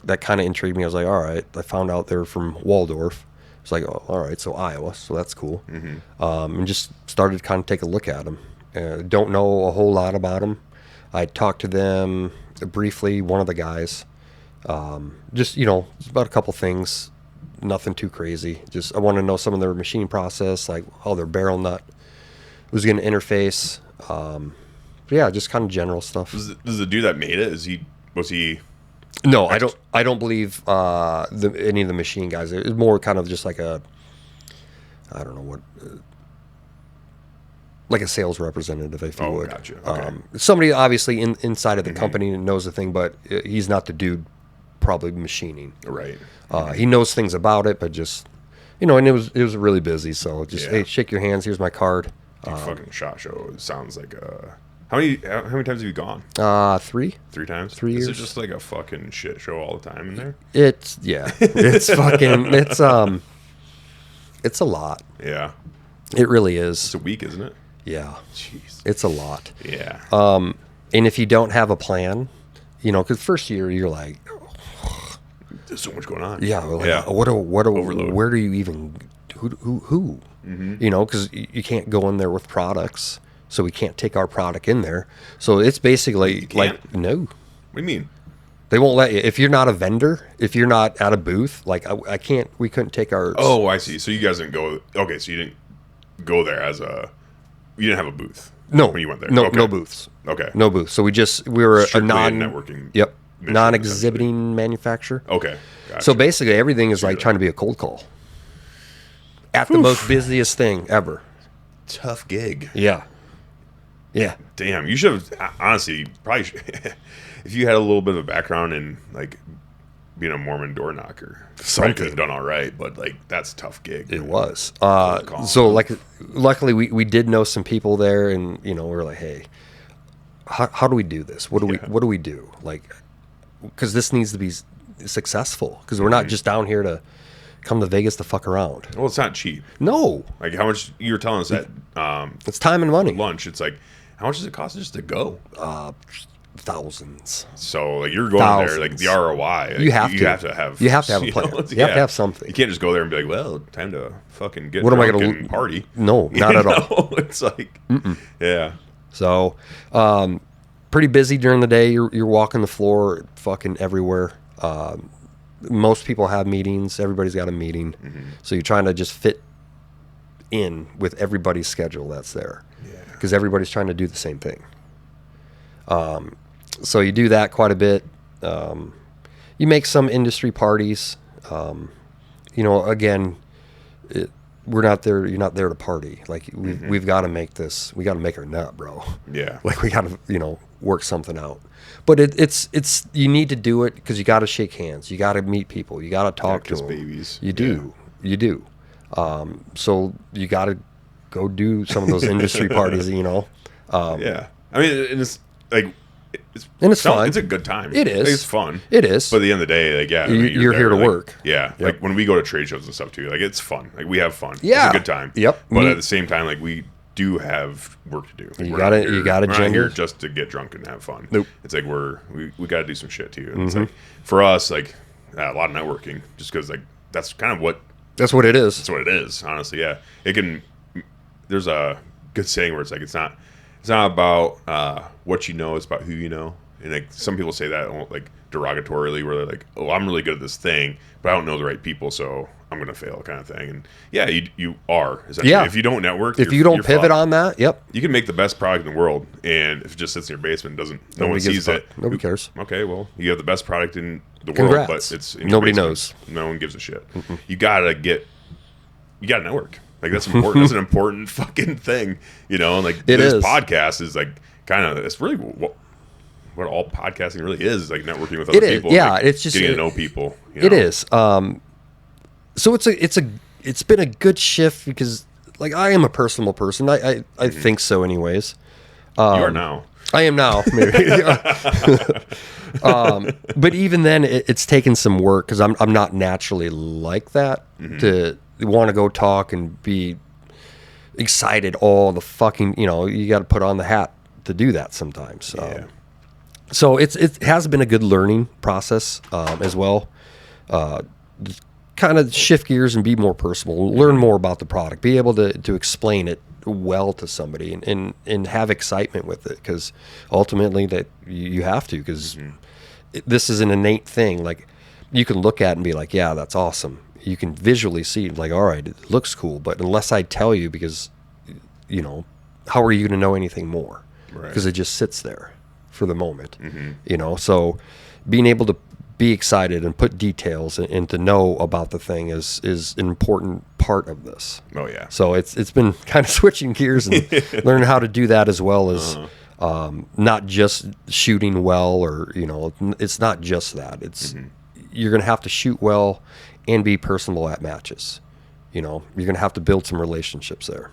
that kind of intrigued me. I was like, all right. I found out they were from Waldorf. It's like, oh, all right, so Iowa, so that's cool. Mm-hmm. And just started to kind of take a look at them. Don't know a whole lot about them. I talked to them briefly, one of the guys. Just about a couple things, nothing too crazy. Just I want to know some of their machine process, like how their barrel nut was going to interface. Yeah, just kind of general stuff. Does the dude that made it, was he? No, I don't believe any of the machine guys. It's more kind of just like I don't know what, like a sales representative, if you would. Gotcha. Okay. Somebody obviously inside of the company knows the thing, but he's not the dude probably machining. Right. He knows things about it, but just and it was really busy. So just hey, shake your hands. Here's my card. Fucking SHOT Show. It sounds like How many times have you gone? 3. 3 times? 3 years. Is it just like a fucking shit show all the time in there? It's fucking it's a lot. Yeah. It really is. It's a week, isn't it? Yeah. Jeez. It's a lot. Yeah. And if you don't have a plan, because first year you're like, there's so much going on. yeah, like, yeah. Overload. Where do you even who? Mm-hmm. Because you can't go in there with products. So we can't take our product in there. So it's basically like, no. What do you mean? They won't let you. If you're not a vendor, if you're not at a booth, like I can't, we couldn't take our. Oh, I see. So you guys didn't go. Okay, so you didn't go there you didn't have a booth. No. When you went there. No, okay. no booths. Okay. No booths. So we were Strictly a networking. Yep. mission, Non-exhibiting manufacturer. Okay. Gotcha. So basically everything is like trying to be a cold call. At the most busiest thing ever. Tough gig. Yeah. Yeah. Damn, you should have, honestly, probably if you had a little bit of a background in like being a Mormon door knocker, probably could have done all right, but like that's a tough gig. It was. So like, luckily we did know some people there, and we were like, hey, how do we do this? What do we do? Like, because this needs to be successful, because we're not just down here to come to Vegas to fuck around. Well, it's not cheap. No. Like how much you were telling us that it's time and money. Lunch, it's like, how much does it cost just to go? Thousands. So like you're going there, like the ROI. Like, you have to have a plan. You have to have something. You can't just go there and be like, well, time to fucking get what am I drunk gonna and party. No, not at all. It's like, yeah. So, pretty busy during the day. You're walking the floor, fucking everywhere. Most people have meetings. Everybody's got a meeting. Mm-hmm. So you're trying to just fit in with everybody's schedule that's there. Yeah. Because everybody's trying to do the same thing. So you do that quite a bit. You make some industry parties. Again, we're not there. You're not there to party. Like we've got to make this. We got to make our nut, bro. Yeah. Like we got to work something out. But it's you need to do it because you got to shake hands. You got to meet people. You got to talk to them. Babies. You do. Yeah. You do. So you got to go do some of those industry parties. Yeah. I mean, it's like it's fun. It's a good time. It is. Like, it's fun. It is. But at the end of the day, like, yeah, you're here to work. Yeah, Yep. like when we go to trade shows and stuff too, like it's fun. Like we have fun. Yeah. It's a good time. Yep. But at the same time, like we do have work to do. Like, You gotta we're not gender. here just to get drunk and have fun. Nope. It's like we got to do some shit too. And it's like for us, like a lot of networking, just because like that's kind of what That's what it is. That's what it is, honestly. Yeah, it can. There's a good saying where it's like it's not about what you know, it's about who you know. And like some people say that like derogatorily, where they're like, "Oh, I'm really good at this thing, but I don't know the right people, so I'm gonna fail," kind of thing. And yeah, you are essentially. Yeah. If you don't network, If you don't pivot fucked. on that, yep. You can make the best product in the world, and if it just sits in your basement, no one sees it. Nobody cares. Okay, well, you have the best product in the Congrats. world, but it's in your Nobody basement. knows. No one gives a shit. You gotta network. Like that's important. That's an important fucking thing, you know. And like this podcast is like kind of it's really what all podcasting really is like networking with other people. Yeah, like, it's just getting to know people. You It know? is. So it's been a good shift because like I am a personal person. I think so, anyways. You are now. I am now, maybe. But even then, it's taken some work because I'm not naturally like that to want to go talk and be excited all the fucking. You got to put on the hat to do that sometimes. Yeah. So it has been a good learning process as well. Kind of shift gears and be more personal, learn more about the product, be able to explain it well to somebody and have excitement with it, because ultimately that you have to, because this is an innate thing. Like you can look at it and be like, yeah, that's awesome. You can visually see like, all right, it looks cool, but unless I tell you, because how are you going to know anything more? Right. Because it just sits there for the moment. So being able to be excited and put details and to know about the thing is an important part of this. Oh yeah. So it's been kind of switching gears and learning how to do that, as well as not just shooting well, or it's not just that. It's you're gonna have to shoot well and be personable at matches. You're gonna have to build some relationships there.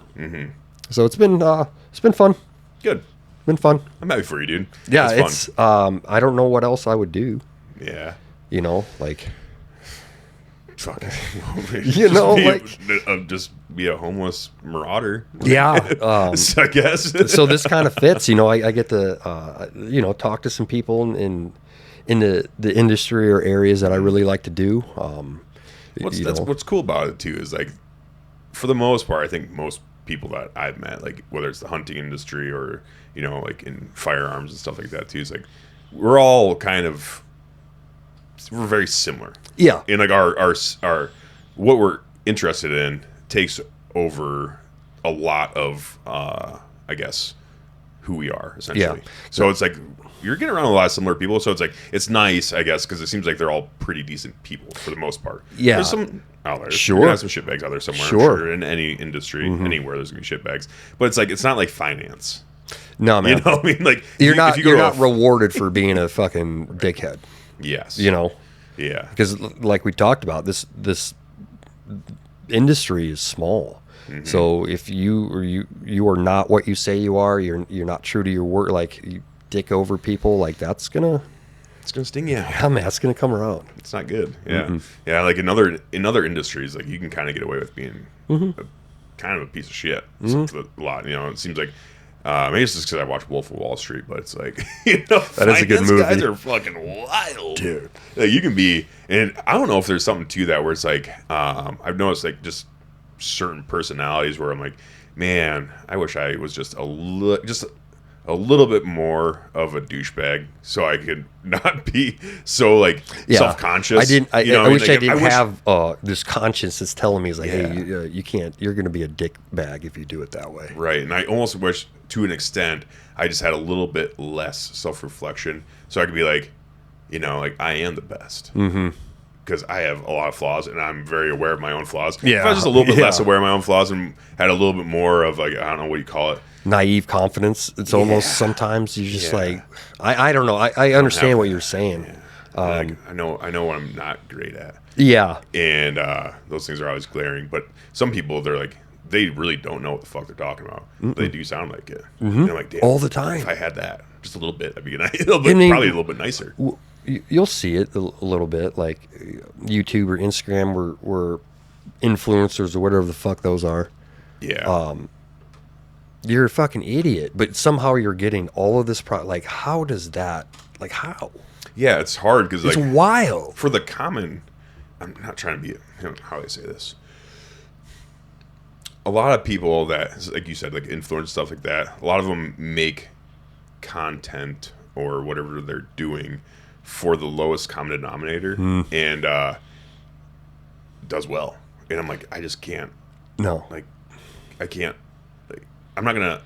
So it's been fun. Good. Been fun. I'm happy for you, dude. Yeah, it's fun. I don't know what else I would do. Yeah. Like Fuck. Just be a homeless marauder. Yeah. I guess. So this kind of fits. I get to talk to some people in the industry or areas that I really like to do. What's cool about it too is like, for the most part, I think most people that I've met, like whether it's the hunting industry or like in firearms and stuff like that too, is like we're all we're very similar. Yeah. And like our what we're interested in takes over a lot of I guess who we are essentially. Yeah. So it's like you're getting around a lot of similar people, so it's like it's nice, I guess, because it seems like they're all pretty decent people for the most part. Yeah. There's some out there. Sure. You're gonna have some shitbags out there somewhere. Sure. I'm sure in any industry, anywhere, there's gonna be shitbags. But it's like it's not like finance. No, man. You know what I mean? Like You're not if you go rewarded for being a fucking dickhead. Yes. Yeah. Because like we talked about, this industry is small. So if you are not what you say you are, you're not true to your word, like you dick over people, like it's gonna sting you. Yeah, man, that's gonna come around. It's not good. Yeah. Yeah, like in other industries, like you can kind of get away with being kind of a piece of shit for a lot. It seems like maybe it's just because I watched Wolf of Wall Street, but it's like that is a good movie. Guys are fucking wild, dude. Like you can be, and I don't know if there's something to that where it's like I've noticed like just certain personalities where I'm like, man, I wish I was just a little bit more of a douchebag, so I could not be so like self-conscious. I wish I didn't have this conscience that's telling me, is like, hey, you can't. You're going to be a dick bag if you do it that way. Right, and I almost wish, to an extent, I just had a little bit less self-reflection, so I could be like, like I am the best. Because I have a lot of flaws, and I'm very aware of my own flaws. Yeah. If I was just a little bit less aware of my own flaws and had a little bit more of like, I don't know what you call it, naive confidence. It's almost sometimes you just like, I don't know. I understand what you're saying. Like, I know what I'm not great at. Yeah. And those things are always glaring. But some people, they're like, they really don't know what the fuck they're talking about. They do sound like it. And I'm like, damn, all the time. If I had that, just a little bit. That'd be nice. Probably a little bit nicer. You'll see it a little bit, like YouTube or Instagram, where influencers or whatever the fuck those are. Yeah. You're a fucking idiot, but somehow you're getting all of this like, how does that, like, how? Yeah, it's hard because it's like wild for the common. I'm not trying to be, how do I say this? A lot of people that, like you said, like influence stuff like that. A lot of them make content or whatever they're doing for the lowest common denominator, and does well. And I'm like, I just can't. No, like, I can't. Like, I'm not gonna.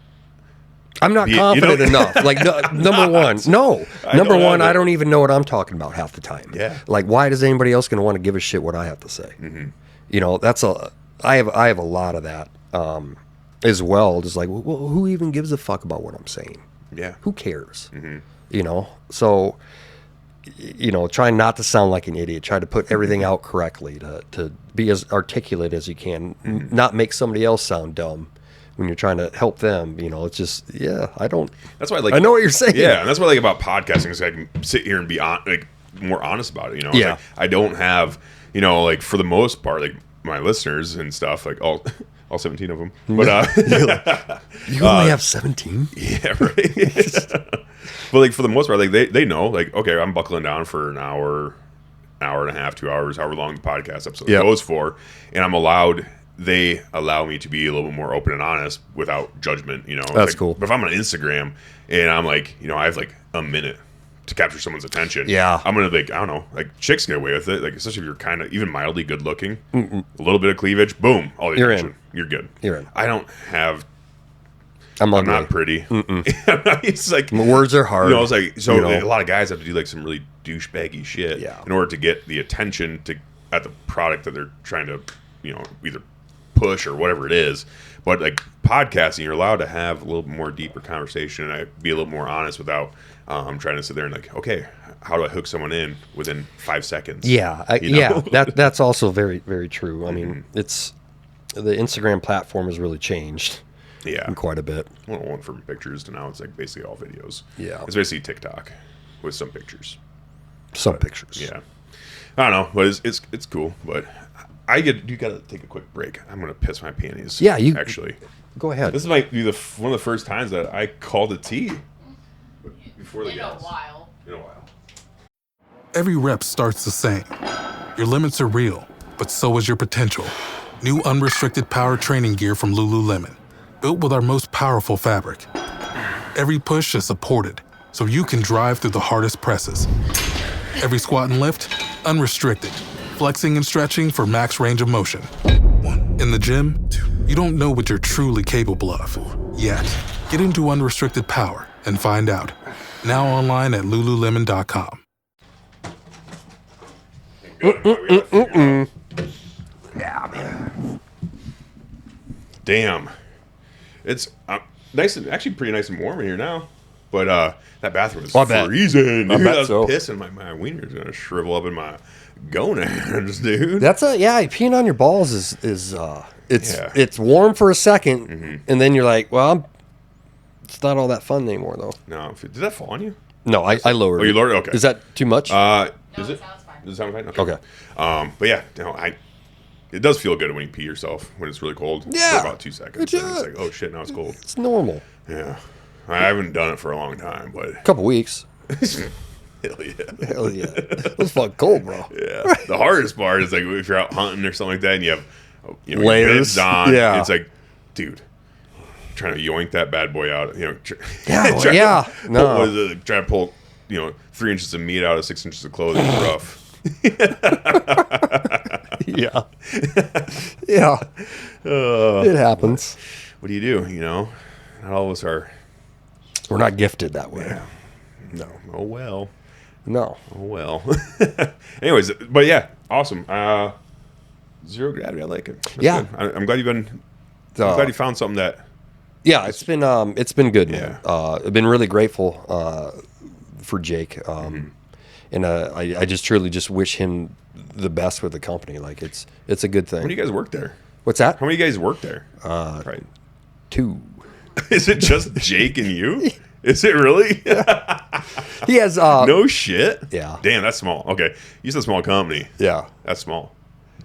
I'm not confident enough. Like, number one, I don't even know what I'm talking about half the time. Yeah. Like, why does anybody else going to want to give a shit what I have to say? Mm-hmm. I have a lot of that as well. Just like, well, who even gives a fuck about what I'm saying? Yeah. Who cares? Mm-hmm. So, try not to sound like an idiot. Try to put everything out correctly, to be as articulate as you can, not make somebody else sound dumb. When you're trying to help them, it's just, I don't. That's why I know what you're saying. Yeah, and that's what I like about podcasting is I can sit here and be more honest about it. Yeah. Like, I don't have, like for the most part, like my listeners and stuff, like all 17 of them. But you only have 17. Yeah, right. But like for the most part, like they know, like, okay, I'm buckling down for an hour and a half, 2 hours, however long the podcast episode goes for, and they allow me to be a little bit more open and honest without judgment, That's like, cool. But if I'm on Instagram and I'm like, I have like a minute to capture someone's attention. Yeah. I'm going to like, I don't know, like chicks get away with it. Like, especially if you're kind of even mildly good looking, a little bit of cleavage, boom, all the attention. You're good. You're in. I don't have, I'm not pretty. It's like, words are hard. It's like, so a lot of guys have to do like some really douchebaggy shit in order to get the attention at the product that they're trying to, either push or whatever it is. But like podcasting, you're allowed to have a little more deeper conversation and be a little more honest without trying to sit there and like, okay, how do I hook someone in within 5 seconds? That's also very, very true. I mean, it's the Instagram platform has really changed quite a bit. Well, went from pictures to now it's like basically all videos. It's basically TikTok with some pictures. Yeah, I don't know, but it's cool. But you gotta take a quick break. I'm gonna piss my panties. Yeah, you actually go ahead. This might be one of the first times that I called a tea before the gas. In a while. Every rep starts the same. Your limits are real, but so is your potential. New unrestricted power training gear from Lululemon, built with our most powerful fabric. Every push is supported, so you can drive through the hardest presses. Every squat and lift, unrestricted. Flexing and stretching for max range of motion. In the gym, you don't know what you're truly capable of yet. Get into unrestricted power and find out. Now online at Lululemon.com. Yeah, man. Damn. It's nice and actually pretty nice and warm in here now. But that bathroom is freezing. I bet was so. pissing. My wiener's gonna shrivel up in my gonads, dude. That's peeing on your balls is it's warm for a second, and then you're like, well, it's not all that fun anymore though. No, did that fall on you? No, I lowered it. Oh, you lowered it? Okay. Is that too much? Is it? Sounds fine. Does it sound fine? Okay. But yeah, it does feel good when you pee yourself when it's really cold. Yeah. For about 2 seconds. And it's like, oh shit, now it's cold. It's normal. Yeah. I haven't done it for a long time, but A couple weeks. hell yeah. Hell yeah. It was fucking cold, bro. Yeah. The hardest part is like if you're out hunting or something like that and you have layers your on. Yeah. It's like, dude, trying to yoink that bad boy out. Trying to pull 3 inches of meat out of 6 inches of clothing is rough. Yeah. It happens. What do you do? Not all of us are. We're not gifted that way. Yeah. No. Oh well. No. Oh well. Anyways, but yeah, awesome. Zero gravity. I like it. That's Yeah. good. I'm glad I'm glad you found something that. Yeah, it's been good, man. Yeah. I've been really grateful for Jake, and I just truly just wish him the best with the company. Like it's a good thing. How many of you guys work there? What's that? How many of you guys work there? Two. Is it just Jake and you? Is it really? He has no shit. Yeah. Damn, that's small. Okay, you said small company. Yeah. That's small.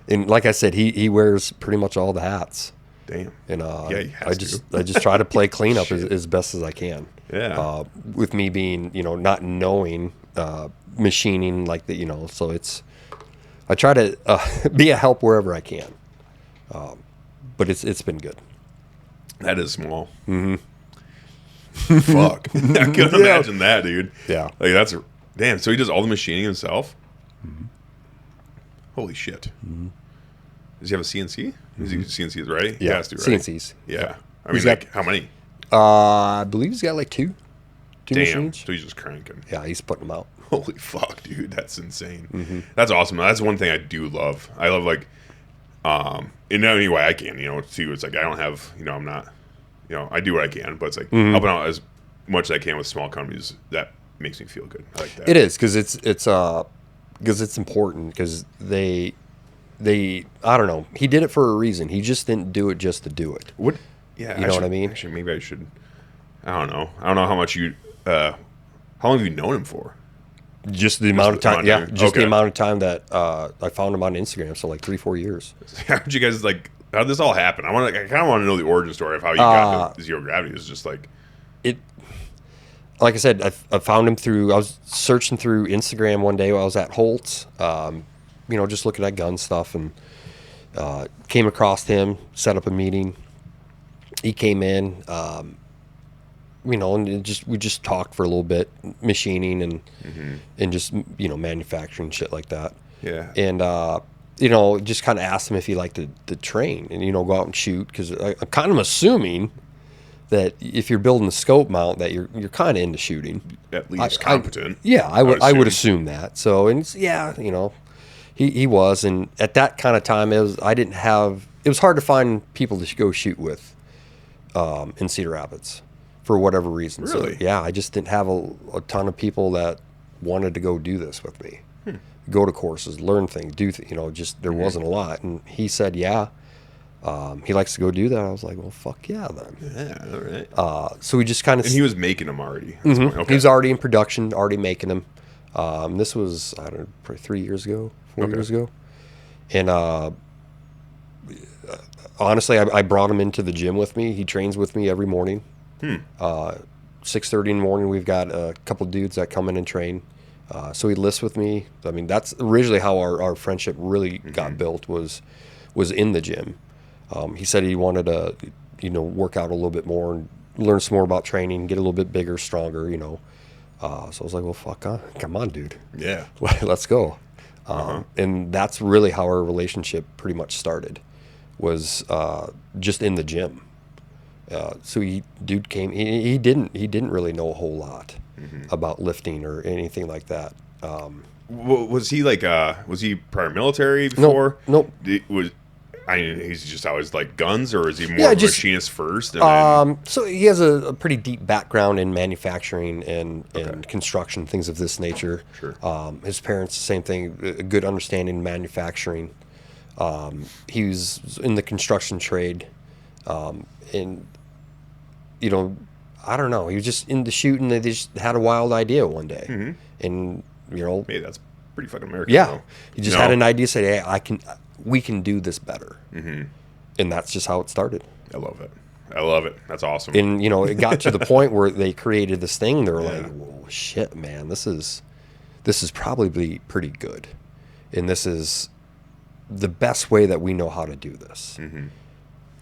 And like I said, he wears pretty much all the hats. Damn. And he I has just try to play cleanup as best as I can. Yeah. With me being, not knowing machining like that, so I try to be a help wherever I can. But it's been good. That is small. Mm-hmm. Fuck. I couldn't imagine that, dude. Yeah. Like damn. So he does all the machining himself. Mm-hmm. Holy shit. Mm-hmm. Does he have a CNC? Is he CNCs, right? Yeah. He has to, right? CNCs. Yeah. I He's mean, got- how many? I believe he's got like two Damn. machines. So he's just cranking. Yeah, he's putting them out. Holy fuck, dude. That's insane. Mm-hmm. That's awesome. That's one thing I do love. I love, like, in any way I can, too. It's like, I don't have, I'm not, I do what I can, but it's like Mm-hmm. helping out as much as I can with small companies. That makes me feel good. I like that. It is because it's important because they I don't know. He did it for a reason. He just didn't do it just to do it. What? Yeah. You know what I mean? Actually, maybe I should. I don't know. I don't know how much you. How long have you known him for? Just the amount of time. Yeah, just the Okay. amount of time that I found him on Instagram. So like 3-4 years. How did you guys like? How did this all happen? I kind of want to know the origin story of how you got to zero gravity. It's just like It. Like I said, I found him through. I was searching through Instagram one day while I was at Holt's. Just looking at gun stuff and came across him. Set up a meeting. He came in. And we just talked for a little bit, machining and just manufacturing shit like that. yeah. And just kind of asked him if he liked to train and go out and shoot because I'm kind of assuming that if you're building a scope mount that you're kind of into shooting. At least competent. I would assume that. So he was, and at that kind of time it was hard to find people to go shoot with in Cedar Rapids for whatever reason. Really? So, I just didn't have a ton of people that wanted to go do this with me. Go to courses, learn things, there wasn't a lot. And he said, he likes to go do that. I was like, well, fuck yeah, then. Yeah. All right. So we just kind of. And he was making them already. At Mhm. this point. Okay. He was already in production, already making them. This was, I don't know, probably 3 years ago, 4 years ago. And honestly, I brought him into the gym with me. He trains with me every morning. 6:30 in the morning, we've got a couple dudes that come in and train. So he lifts with me. I mean, that's originally how our friendship really got built was in the gym. He said he wanted to, work out a little bit more and learn some more about training, get a little bit bigger, stronger, So I was like, well, fuck, come on, dude. Yeah. Let's go. And that's really how our relationship pretty much started, was just in the gym. So dude came. He didn't really know a whole lot about lifting or anything like that. Was he like? Was he prior military before? Nope. He's just always like guns, or is he more Yeah, of a just- machinist first? And So he has a pretty deep background in manufacturing and construction, things of this nature. Sure. His parents, same thing, a good understanding in manufacturing. He was in the construction trade, and I don't know. He was just into shooting. They just had a wild idea one day, and hey, that's pretty fucking American. yeah, though. he just had an idea. Say, hey, we can do this better, and that's just how it started. I love it. That's awesome. And it got to the point where they created this thing. They were like, "Whoa, shit, man, this is probably pretty good, and this is the best way that we know how to do this.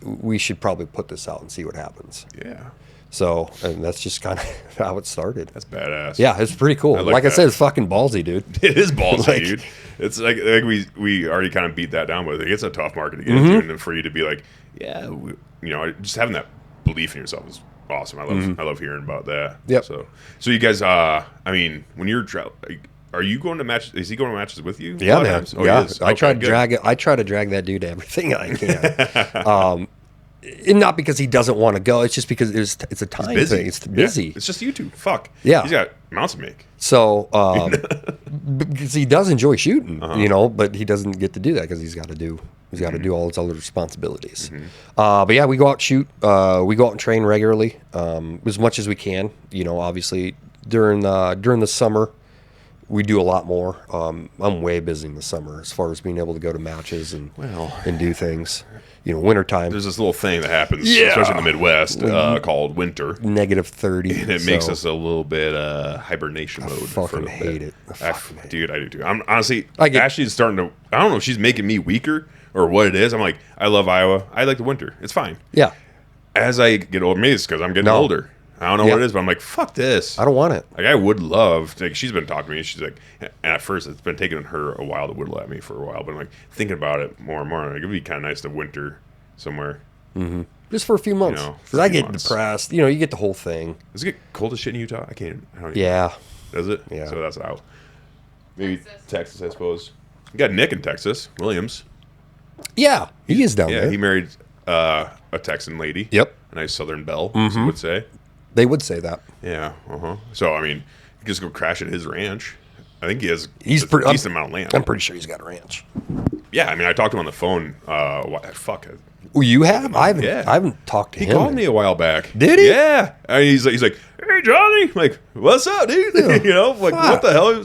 We should probably put this out and see what happens." Yeah. So, and that's just kind of how it started. That's badass. Yeah, it's pretty cool. I Like, like I that. said, it's fucking ballsy, dude. It is ballsy, Like- dude. It's like we already kind of beat that down, but it's a tough market to get into, and for you to be like, just having that belief in yourself is awesome. I love hearing about that. Yep. So you guys, when you're are you going to match? Is he going to matches with you? Yeah, a lot of man. times? Oh, Yeah, he is? I try Okay, to good. I try to drag that dude to everything I can. And not because he doesn't want to go. It's just because it's a time Busy. thing. It's busy. Yeah. It's just you two. Fuck. Yeah. He's got mounts to make. So, because he does enjoy shooting, but he doesn't get to do that because he's got to do all his other responsibilities. But yeah, we go out and shoot. We go out and train regularly, as much as we can. Obviously during the summer, we do a lot more. I'm way busy in the summer as far as being able to go to matches and do things. Wintertime. There's this little thing that happens, especially in the Midwest, called winter. -30. And it makes us a little bit hibernation mode. I fucking hate it. Dude, I do too. I'm honestly, Ashley's starting to, I don't know if she's making me weaker or what it is. I'm like, I love Iowa. I like the winter. It's fine. Yeah. As I get older, maybe it's because I'm getting older. I don't know what it is, but I'm like, fuck this. I don't want it. Like, I would love, she's been talking to me. She's like, and at first, it's been taking her a while to whittle at me for a while, but I'm like, thinking about it more and more. Like, it'd be kind of nice to winter somewhere. Mm-hmm. Just for a few months. Because I get depressed. You get the whole thing. Does it get cold as shit in Utah? I don't even Yeah. Does it? Yeah. So that's out. Maybe Texas, I suppose. You got Nick in Texas, Williams. Yeah, he is down there. Yeah, he married a Texan lady. Yep. A nice Southern belle, some would say. They would say that. Yeah. So, I mean, you just go crash at his ranch. I think he has a decent amount of land. I'm pretty sure he's got a ranch. Yeah, I mean, I talked to him on the phone. Oh, you have? I haven't talked to him. He called me a while back. Did he? Yeah. I mean, he's like, hey, Johnny. I'm like, what's up, dude? Yeah. What the hell?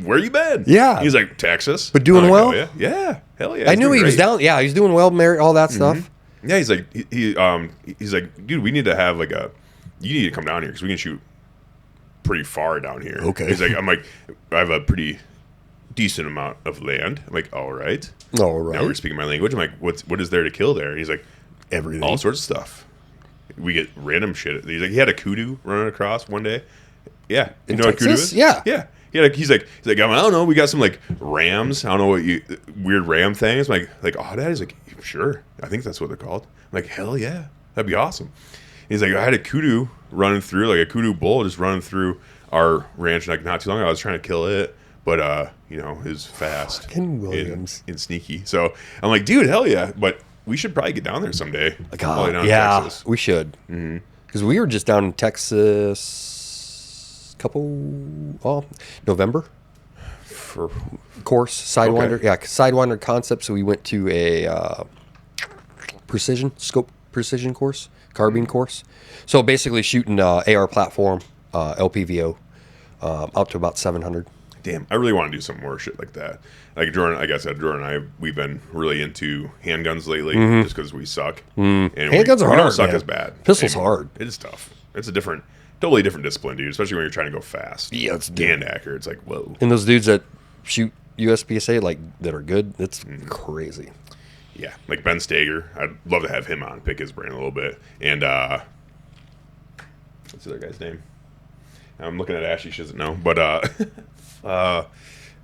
Where you been? Yeah. He's like, Texas. But doing well? Hell yeah. Hell yeah. I knew he was down. Yeah, he's doing well, married, all that stuff. Yeah, he's like, he's like, dude, we need to have you need to come down here because we can shoot pretty far down here. Okay. He's like, I have a pretty decent amount of land. I'm like, all right. All right. Now we're speaking my language. I'm like, what is there to kill there? And he's like, everything. All sorts of stuff. We get random shit. He's like, he had a kudu running across one day. Yeah. You know what kudu is? Yeah. Yeah. He's like, I don't know. We got some like rams. I don't know what weird ram things. I'm like, oh, Dad. He's like, sure. I think that's what they're called. I'm like, hell yeah. That'd be awesome. He's like, I had a kudu running through, like a kudu bull just running through our ranch like not too long ago. I was trying to kill it, but it was fast. Fucking Williams. And sneaky. So I'm like, dude, hell yeah. But we should probably get down there someday. God, down in Texas. We should. Because we were just down in Texas November. For course, Sidewinder. Okay. Yeah, Sidewinder concept. So we went to a precision course. Carbine course. So basically shooting AR platform, LPVO, out to about 700. Damn, I really want to do some more shit like that. Like Jordan, like I said, Jordan and I, we've been really into handguns lately just because we suck. And handguns are hard. We don't suck as bad. Pistols hard. It is tough. It's a totally different discipline, dude, especially when you're trying to go fast. Yeah, it's and accurate. It's like, whoa. And those dudes that shoot USPSA, that are good, it's crazy. Yeah, like Ben Stager. I'd love to have him on, pick his brain a little bit. And what's the other guy's name? I'm looking at Ashley. She doesn't know. But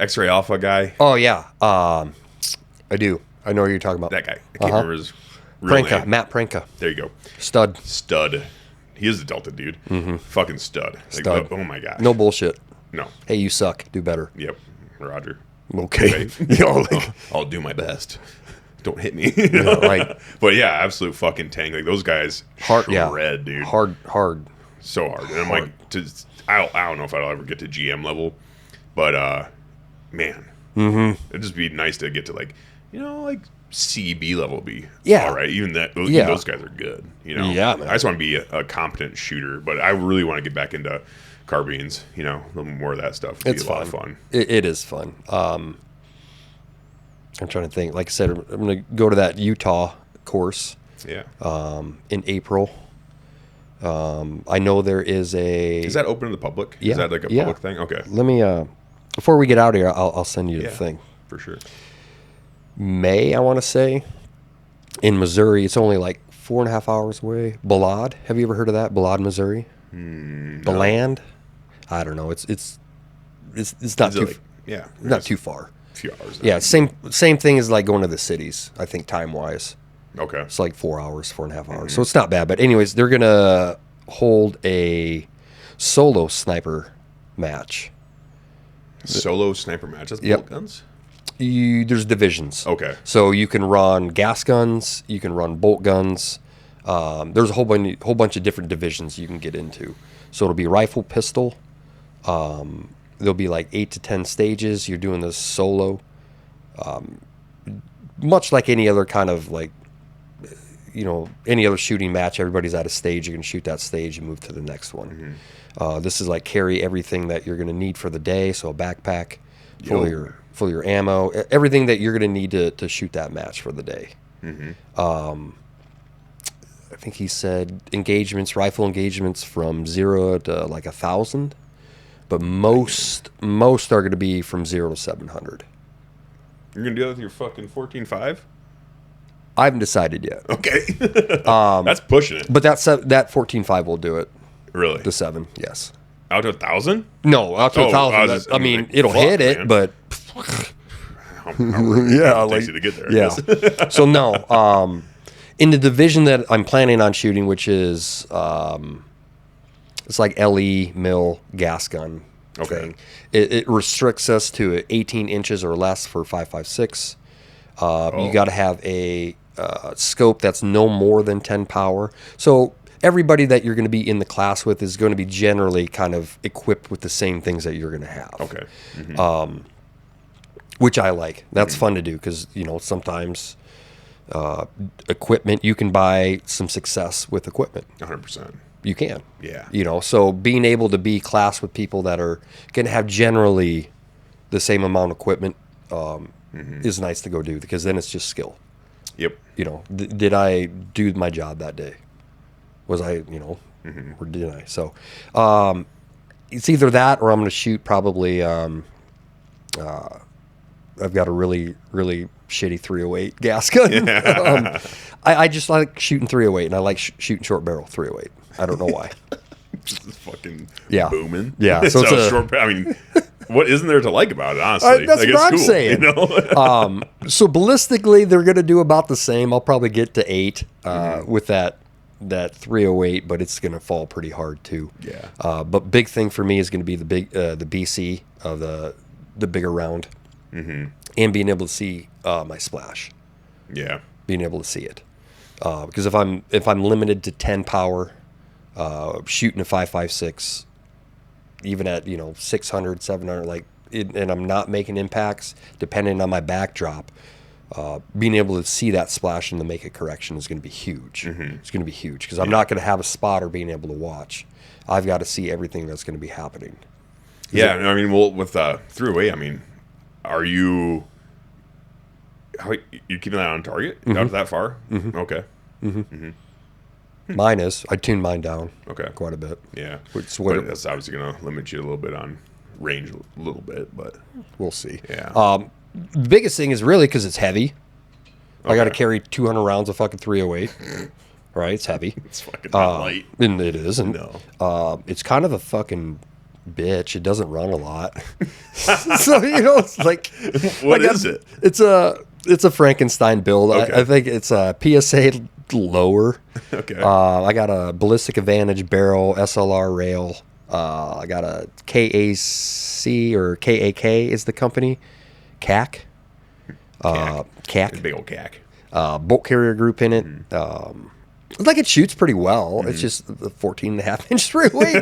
X-Ray Alpha guy. Oh, yeah. I do. I know what you're talking about. That guy. I can't remember his real name. Matt Pranka. There you go. Stud. He is a Delta dude. Fucking stud. Stud. Oh, my gosh. No bullshit. No. Hey, you suck. Do better. Yep. Roger. Okay. I'll do my best. Don't hit me. Right. But yeah, absolute fucking tank. Like those guys shred, dude. Hard. So hard. And I'm like, I don't know if I'll ever get to GM level, but man, it'd just be nice to get to like CB level be all right. Even those guys are good. Yeah, man. I just want to be a competent shooter, but I really want to get back into carbines. A little more of that stuff. It'd be a lot of fun. It is fun. I'm trying to think. Like I said, I'm going to go to that Utah course. Yeah. In April. I know there is a. Is that open to the public? Yeah. Is that like a public thing? Okay. Let me. Before we get out of here, I'll send you the thing. For sure. May, I want to say, in Missouri. It's only like 4.5 hours away. Balad. Have you ever heard of that? Balad, Missouri. Baland. I don't know. It's not too. Not too far. Few hours. Yeah, same thing as like going to the cities, I think, time wise. Okay. It's like 4 hours, 4.5 hours. So it's not bad. But anyways, they're gonna hold a solo sniper match. Solo sniper match? That's bolt guns? There's divisions. Okay. So you can run gas guns, you can run bolt guns. There's a whole bunch of different divisions you can get into. So it'll be rifle, pistol, there'll be like 8 to 10 stages. You're doing this solo, much like any other kind of like, any other shooting match. Everybody's at a stage. You're going to shoot that stage and move to the next one. This is like carry everything that you're going to need for the day. So a backpack, full of your ammo, everything that you're going to need to shoot that match for the day. I think he said rifle engagements from 0 to like 1,000, but most are going to be from 0 to 700. You're going to do that with your fucking 14.5? I haven't decided yet. Okay. That's pushing it. But that 14.5 will do it. Really? The 7, yes. Out to 1,000? No, out to 1,000. I mean, it'll hit it, man. But it takes you to get there. Yeah. So no. In the division that I'm planning on shooting, which is it's like LE mill gas gun thing. It restricts us to 18 inches or less for 5.56. You got to have a scope that's no more than 10 power. So everybody that you're going to be in the class with is going to be generally kind of equipped with the same things that you're going to have. Okay. Which I like. That's fun to do because, sometimes equipment, you can buy some success with equipment. 100%. You can. Yeah. So being able to be class with people that are going to have generally the same amount of equipment is nice to go do because then it's just skill. Yep. Did I do my job that day? Was I, or didn't I? So it's either that or I'm going to shoot probably, I've got a really, really shitty 308 gas gun. I just like shooting 308 and I like shooting short barrel 308. I don't know why. Just fucking booming. Yeah. So it's short. I mean, what isn't there to like about it? Honestly, that's what I'm cool, saying. So ballistically, they're going to do about the same. I'll probably get to 8 with that 308, but it's going to fall pretty hard too. Yeah. But big thing for me is going to be the BC of the bigger round, and being able to see my splash. Yeah. Being able to see it, because if I'm limited to 10 power. Shooting a 5.56, even at 600, 700, and I'm not making impacts, depending on my backdrop, being able to see that splash and to make a correction is going to be huge. It's going to be huge because I'm not going to have a spotter being able to watch. I've got to see everything that's going to be happening. Yeah, I mean, well, with 308, I mean, are you keeping that on target out that far? Okay. Mine is. I tuned mine down. Okay. Quite a bit. Yeah. But that's obviously going to limit you a little bit on range, a little bit, but we'll see. Yeah. The biggest thing is really because it's heavy. Okay. I got to carry 200 rounds of fucking 308. Right? It's heavy. It's fucking not light. And it isn't. No. It's kind of a fucking bitch. It doesn't run a lot. So, it's like... What is it? It's a Frankenstein build. Okay. I think it's a PSA lower. Okay. I got a Ballistic Advantage barrel, SLR rail. I got a KAC or KAK is the company. CAC. CAC. Big old CAC. Bolt carrier group in it. Like it shoots pretty well. It's just the 14.5-inch 308,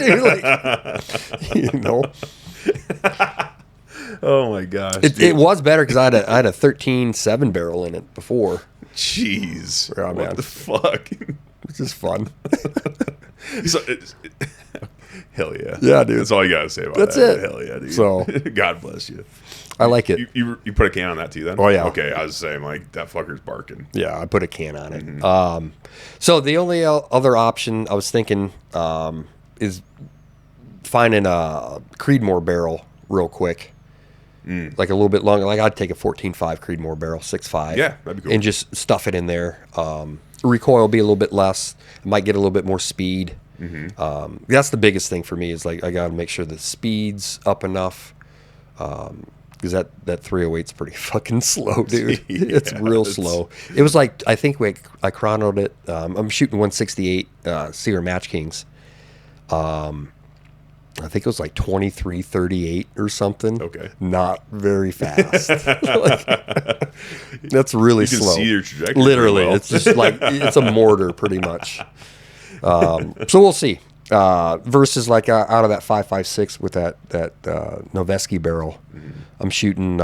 dude. Oh my gosh. It was better because I had a 13.7 barrel in it before. Jeez. Yeah, what man. the fuck? It's just fun. Hell yeah. Yeah, dude. That's all you got to say about That's that. it. Hell yeah, dude. So God bless you. I like it. You put a can on that too then? Oh, yeah. Okay, I was saying that fucker's barking. Yeah, I put a can on it. So the only other option I was thinking is finding a Creedmoor barrel real quick. Like a little bit longer. Like I'd take a 14.5 Creedmoor barrel, 6.5. Yeah, that'd be cool. And just stuff it in there. Recoil will be a little bit less. It might get a little bit more speed. That's the biggest thing for me is I got to make sure the speed's up enough. Because that 308's pretty fucking slow, dude. Yeah, it's real slow. It was I think I chronoed it. I'm shooting 168 Sear Match Kings. I think it was 23:38 or something. Okay. Not very fast. That's really slow. You can see your trajectory. Literally. Well. It's just it's a mortar pretty much. So we'll see. Versus like out of that 5.56 with that Noveski barrel, I'm shooting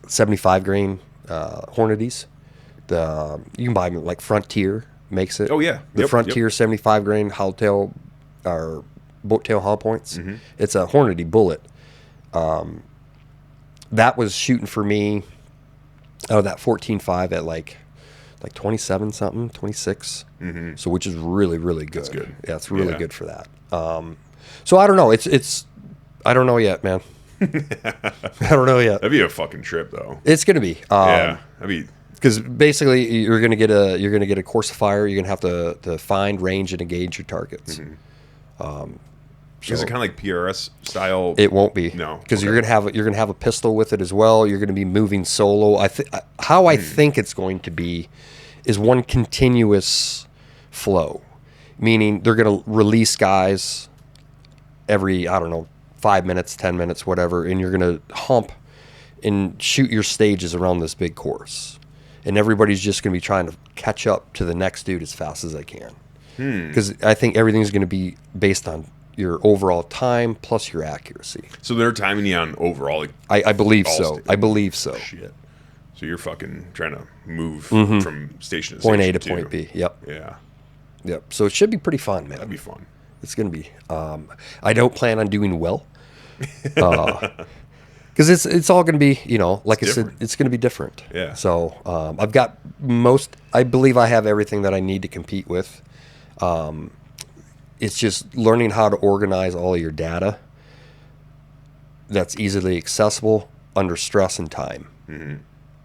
75 grain Hornadies. You can buy them like Frontier makes it. Oh yeah, the Frontier 75 grain hull tail or boat tail hull points. It's a Hornady bullet. That was shooting for me out of that 14.5 at like 27 something, 26. So which is really, really good. That's good. Yeah, it's really good for that. So I don't know. It's I don't know yet, man. I don't know yet. That'd be a fucking trip though. It's gonna be. Yeah, that'd be. Because basically you're gonna get a course of fire. You're gonna have to find, range, and engage your targets. Is it kind of like PRS style? It won't be. No, because you're gonna have a pistol with it as well. You're gonna be moving solo. How I think it's going to be is one continuous flow, meaning they're gonna release guys every 5 minutes, 10 minutes, whatever, and you're gonna hump and shoot your stages around this big course, and everybody's just gonna be trying to catch up to the next dude as fast as they can. Because I think everything's gonna be based on your overall time plus your accuracy. So they're timing you on overall. Like, I believe so. I believe so. Shit. So you're fucking trying to move from station to Point A station to point B. Yep. Yeah. Yep. So it should be pretty fun, man. That'd be fun. It's gonna be. I don't plan on doing well, because it's all gonna be like I said, it's gonna be different. Yeah. So I've got I believe I have everything that I need to compete with. It's just learning how to organize all of your data that's easily accessible under stress and time.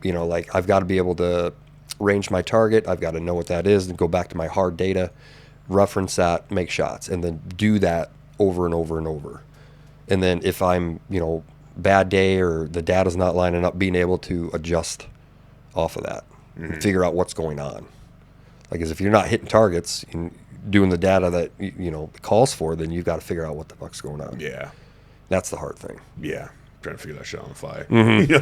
Like I've got to be able to range my target. I've got to know what that is and go back to my hard data, reference that, make shots, and then do that over and over and over. And then if I'm, bad day or the data's not lining up, being able to adjust off of that and figure out what's going on. Like, as if you're not hitting targets and doing the data that calls for, then you've got to figure out what the fuck's going on. Yeah, that's the hard thing. Yeah, trying to figure that shit on the fly. If you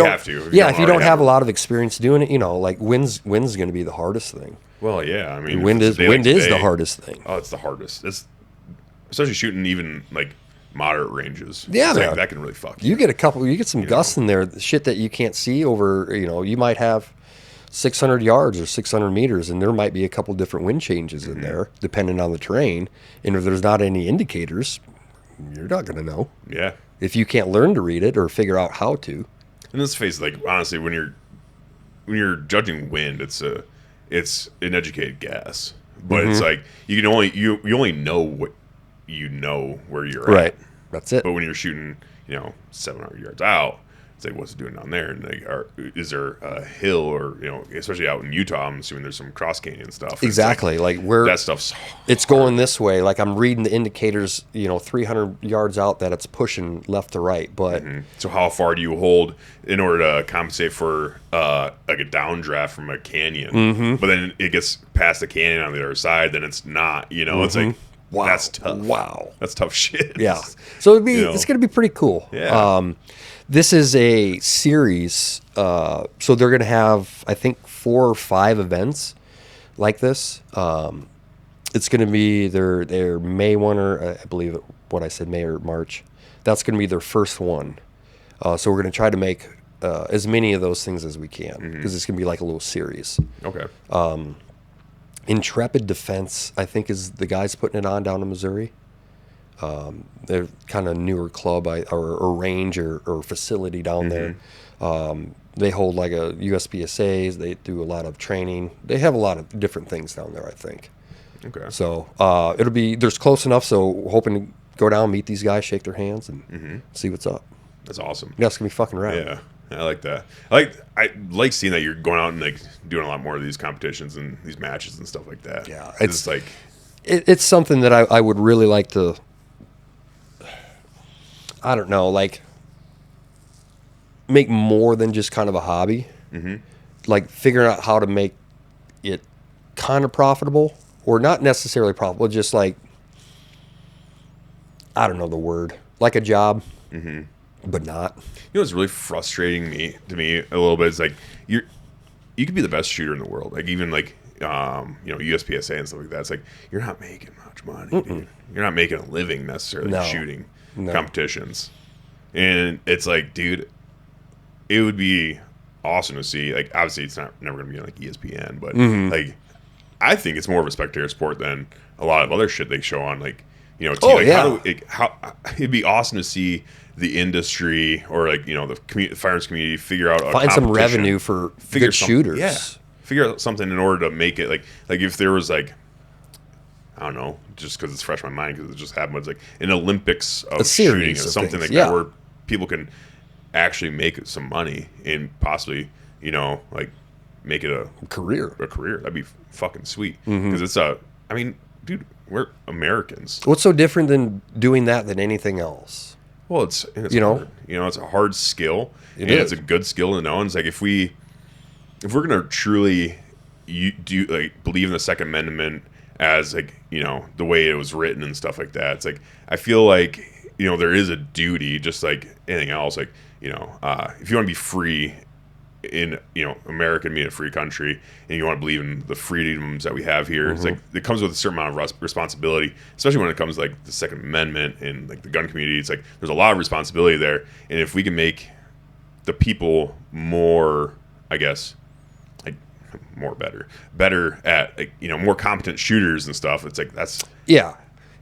have to. If you don't have a lot of experience doing it, like wind's going to be the hardest thing. Well, yeah, I mean, wind is the hardest thing. Oh, it's the hardest. It's especially shooting even like moderate ranges. Yeah, that can really fuck you. You get some gusts in there, shit that you can't see over. You might have 600 yards or 600 meters, and there might be a couple different wind changes in there, depending on the terrain. And if there's not any indicators, you're not going to know. Yeah. If you can't learn to read it or figure out how to. And let's face it, like, honestly, when you're judging wind, it's an educated guess. But it's like you only know what you know where you're at. Right. That's it. But when you're shooting, 700 yards out, it's like, what's it doing down there? And like, is there a hill or, especially out in Utah, I'm assuming there's some cross canyon stuff. Exactly. Like where that stuff's it's hard. Going this way. Like I'm reading the indicators, 300 yards out that it's pushing left to right. But so how far do you hold in order to compensate for like a downdraft from a canyon? But then it gets past the canyon on the other side, then it's not, it's like, wow, that's tough. Wow. That's tough shit. Yeah. So it's going to be pretty cool. Yeah. This is a series, so they're going to have, I think, 4 or 5 events like this. It's going to be their May one, or I believe what I said, May or March. That's going to be their first one. So we're going to try to make as many of those things as we can, because it's going to be like a little series. Okay. Intrepid Defense, I think, is the guys putting it on down in Missouri. They're kind of newer club or range or facility down there. They hold like a USPSAs. They do a lot of training. They have a lot of different things down there, I think. Okay. So there's close enough. So hoping to go down, meet these guys, shake their hands, and see what's up. That's awesome. Yeah, it's gonna be fucking rad. Yeah, I like that. I like seeing that you're going out and like doing a lot more of these competitions and these matches and stuff like that. Yeah, it's like it's something that I would really like to. I don't know, like make more than just kind of a hobby. Like figuring out how to make it kind of profitable, or not necessarily profitable, just like, I don't know the word, like a job, but not. What's really frustrating to me a little bit is like you could be the best shooter in the world. Like even like USPSA and stuff like that. It's like, you're not making much money, dude. You're not making a living necessarily shooting competitions. And it's like, dude, it would be awesome to see. Like, obviously, it's never going to be like ESPN, but like, I think it's more of a spectator sport than a lot of other shit they show on, like, TV. It'd be awesome to see the industry or like, the firearms community figure out find some revenue for good shooters. Yeah, figure out something in order to make it like if there was like, I don't know, just because it's fresh in my mind because it just happened. It's like an Olympics of shooting or something like that, where people can actually make some money and possibly, like make it a career. That'd be fucking sweet because it's dude, we're Americans. What's so different than doing that than anything else? Well, it's hard. It's a hard skill. It's a good skill to know. And it's like if we're gonna truly believe in the Second Amendment as like the way it was written and stuff like that, it's like I feel like there is a duty, just like anything else. Like if you want to be free in America, being a free country, and you want to believe in the freedoms that we have here, it's like it comes with a certain amount of responsibility, especially when it comes to like the Second Amendment and like the gun community. It's like there's a lot of responsibility there, and if we can make the people more, I guess, like better at like more competent shooters and stuff, it's like that's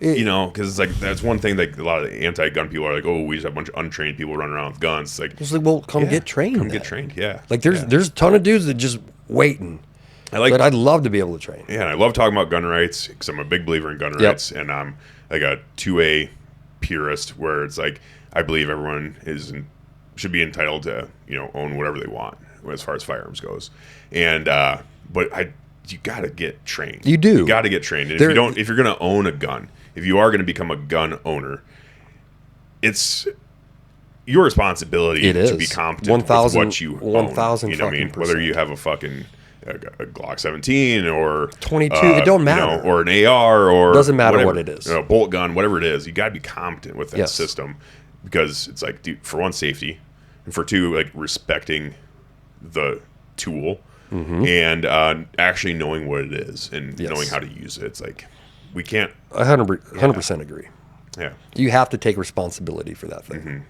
because it's like that's one thing. Like a lot of the anti-gun people are like, oh, we just have a bunch of untrained people running around with guns. It's like, well, come get trained. Get trained. Yeah. Like there's a ton of dudes that just waiting. I'd love to be able to train. Yeah, and I love talking about gun rights because I'm a big believer in gun rights, and I'm like a 2A purist where it's like I believe everyone should be entitled to own whatever they want as far as firearms goes, and but you got to get trained. You do. You got to get trained. And if you're going to own a gun, if you are going to become a gun owner, it's your responsibility to be competent with what you own. 1,000. You know what I mean? Whether you have a fucking a Glock 17 or 22, it don't matter. Or an AR or doesn't matter whatever, what it is. A bolt gun, whatever it is, you got to be competent with that system because it's like, dude, for one, safety, and for two, like respecting the tool. And actually knowing what it is and knowing how to use it. It's like we can't 100% agree. Yeah, you have to take responsibility for that thing.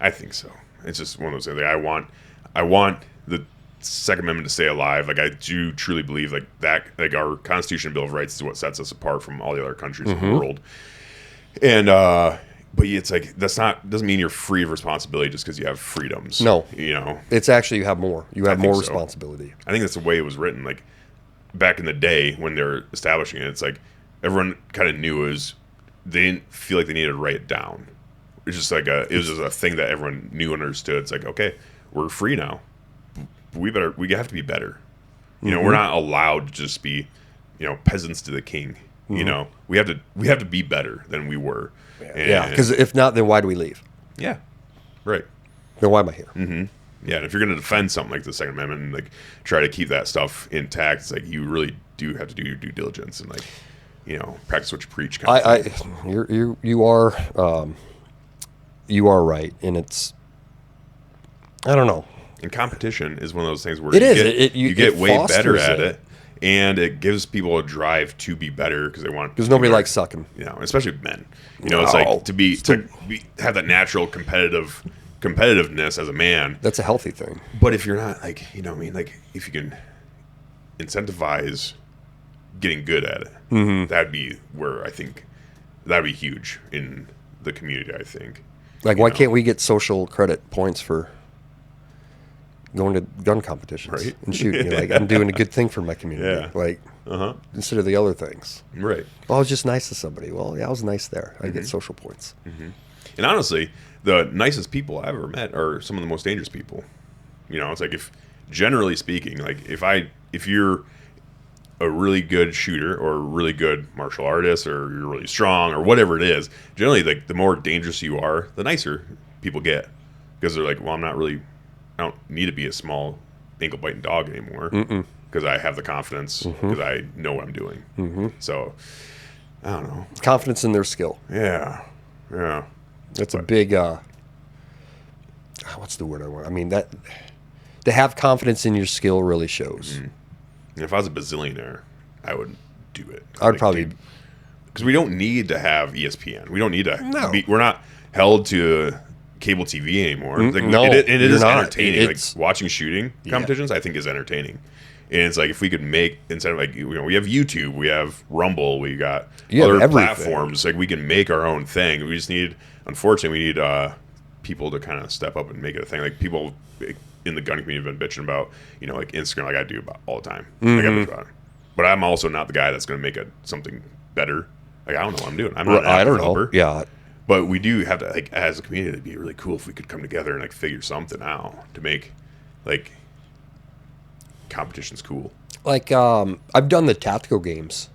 I think so. It's just one of those things. Like, I want the Second Amendment to stay alive. Like I do truly believe like that. Like our Constitution and Bill of Rights is what sets us apart from all the other countries in the world. And but it's like doesn't mean you're free of responsibility just because you have freedoms. No, it's actually you have more. You have more responsibility. I think that's the way it was written. Like back in the day when they're establishing it, it's like everyone kind of knew they didn't feel like they needed to write it down. It's just like it was just a thing that everyone knew and understood. It's like, okay, we're free now. We have to be better. We're not allowed to just be peasants to the king. We have to be better than we were. Because if not, then why do we leave? Yeah, right. Then why am I here? Yeah, and if you're going to defend something like the Second Amendment and like try to keep that stuff intact, it's like you really do have to do your due diligence and like practice what you preach. You are right, and it's I don't know. And competition is one of those things where you get way better at it. And it gives people a drive to be better because they want. Because nobody likes sucking. Especially men. It's like to have that natural competitiveness as a man. That's a healthy thing. But if you're not like, like if you can incentivize getting good at it, that'd be where I think that'd be huge in the community. I think. Like, why can't we get social credit points for going to gun competitions and shooting? Like, I'm doing a good thing for my community. Like, instead of the other things. Right. Well, I was just nice to somebody. Well, yeah, I was nice there. I get social points. And honestly, the nicest people I ever met are some of the most dangerous people. It's like generally speaking, like if you're a really good shooter or a really good martial artist or you're really strong or whatever it is, generally like the more dangerous you are, the nicer people get because they're like, well, I don't need to be a small ankle biting dog anymore because I have the confidence because I know what I'm doing. So I don't know. Confidence in their skill. Yeah. That's a big. What's the word I want? I mean that to have confidence in your skill really shows. And if I was a bazillionaire, I would do it. I would probably, because we don't need to have ESPN. We don't need to. No. We're not held to cable TV anymore. Like, no, it is you're not. entertaining. It's, like watching shooting competitions, I think is entertaining. And it's like if we could make, instead of like, we have YouTube, we have Rumble, we got other platforms. Like we can make our own thing. We just need, unfortunately, we need people to kind of step up and make it a thing. Like people in the gun community have been bitching about, like Instagram, like I do about all the time. Like I bitch about it. But I'm also not the guy that's going to make something better. Like I don't know what I'm doing. I'm not an app developer. Yeah. But we do have to, like, as a community, it'd be really cool if we could come together and like figure something out to make like competitions cool. Like I've done the tactical games.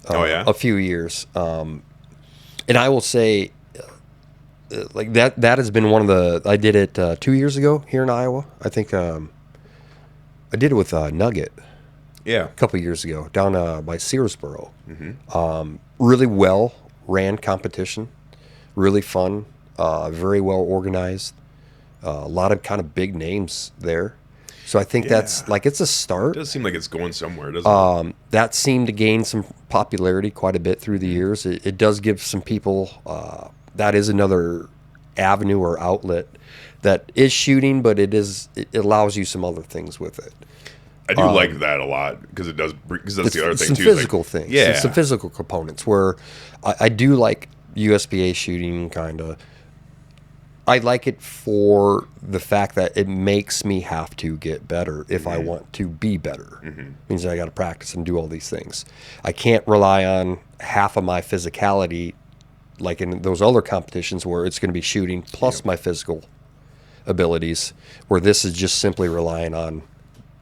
A few years, and I will say, like that has been one of the. I did it 2 years ago here in Iowa. I think I did it with Nugget. Yeah, a couple of years ago down by Searsboro. Mm-hmm. Really well ran competition, really fun, very well organized. A lot of kind of big names there. So I think that's like it's a start. It does seem like it's going somewhere, doesn't it? That seemed to gain some popularity quite a bit through the years. It does give some people that is another avenue or outlet that is shooting, but it allows you some other things with it. I do like that a lot because it does. Because that's the other thing some too. Some physical things. Yeah, some physical components where I do like USPA shooting kind of. I like it for the fact that it makes me have to get better if I want to be better. Mm-hmm. Means I got to practice and do all these things. I can't rely on half of my physicality like in those other competitions where it's going to be shooting plus my physical abilities, where this is just simply relying on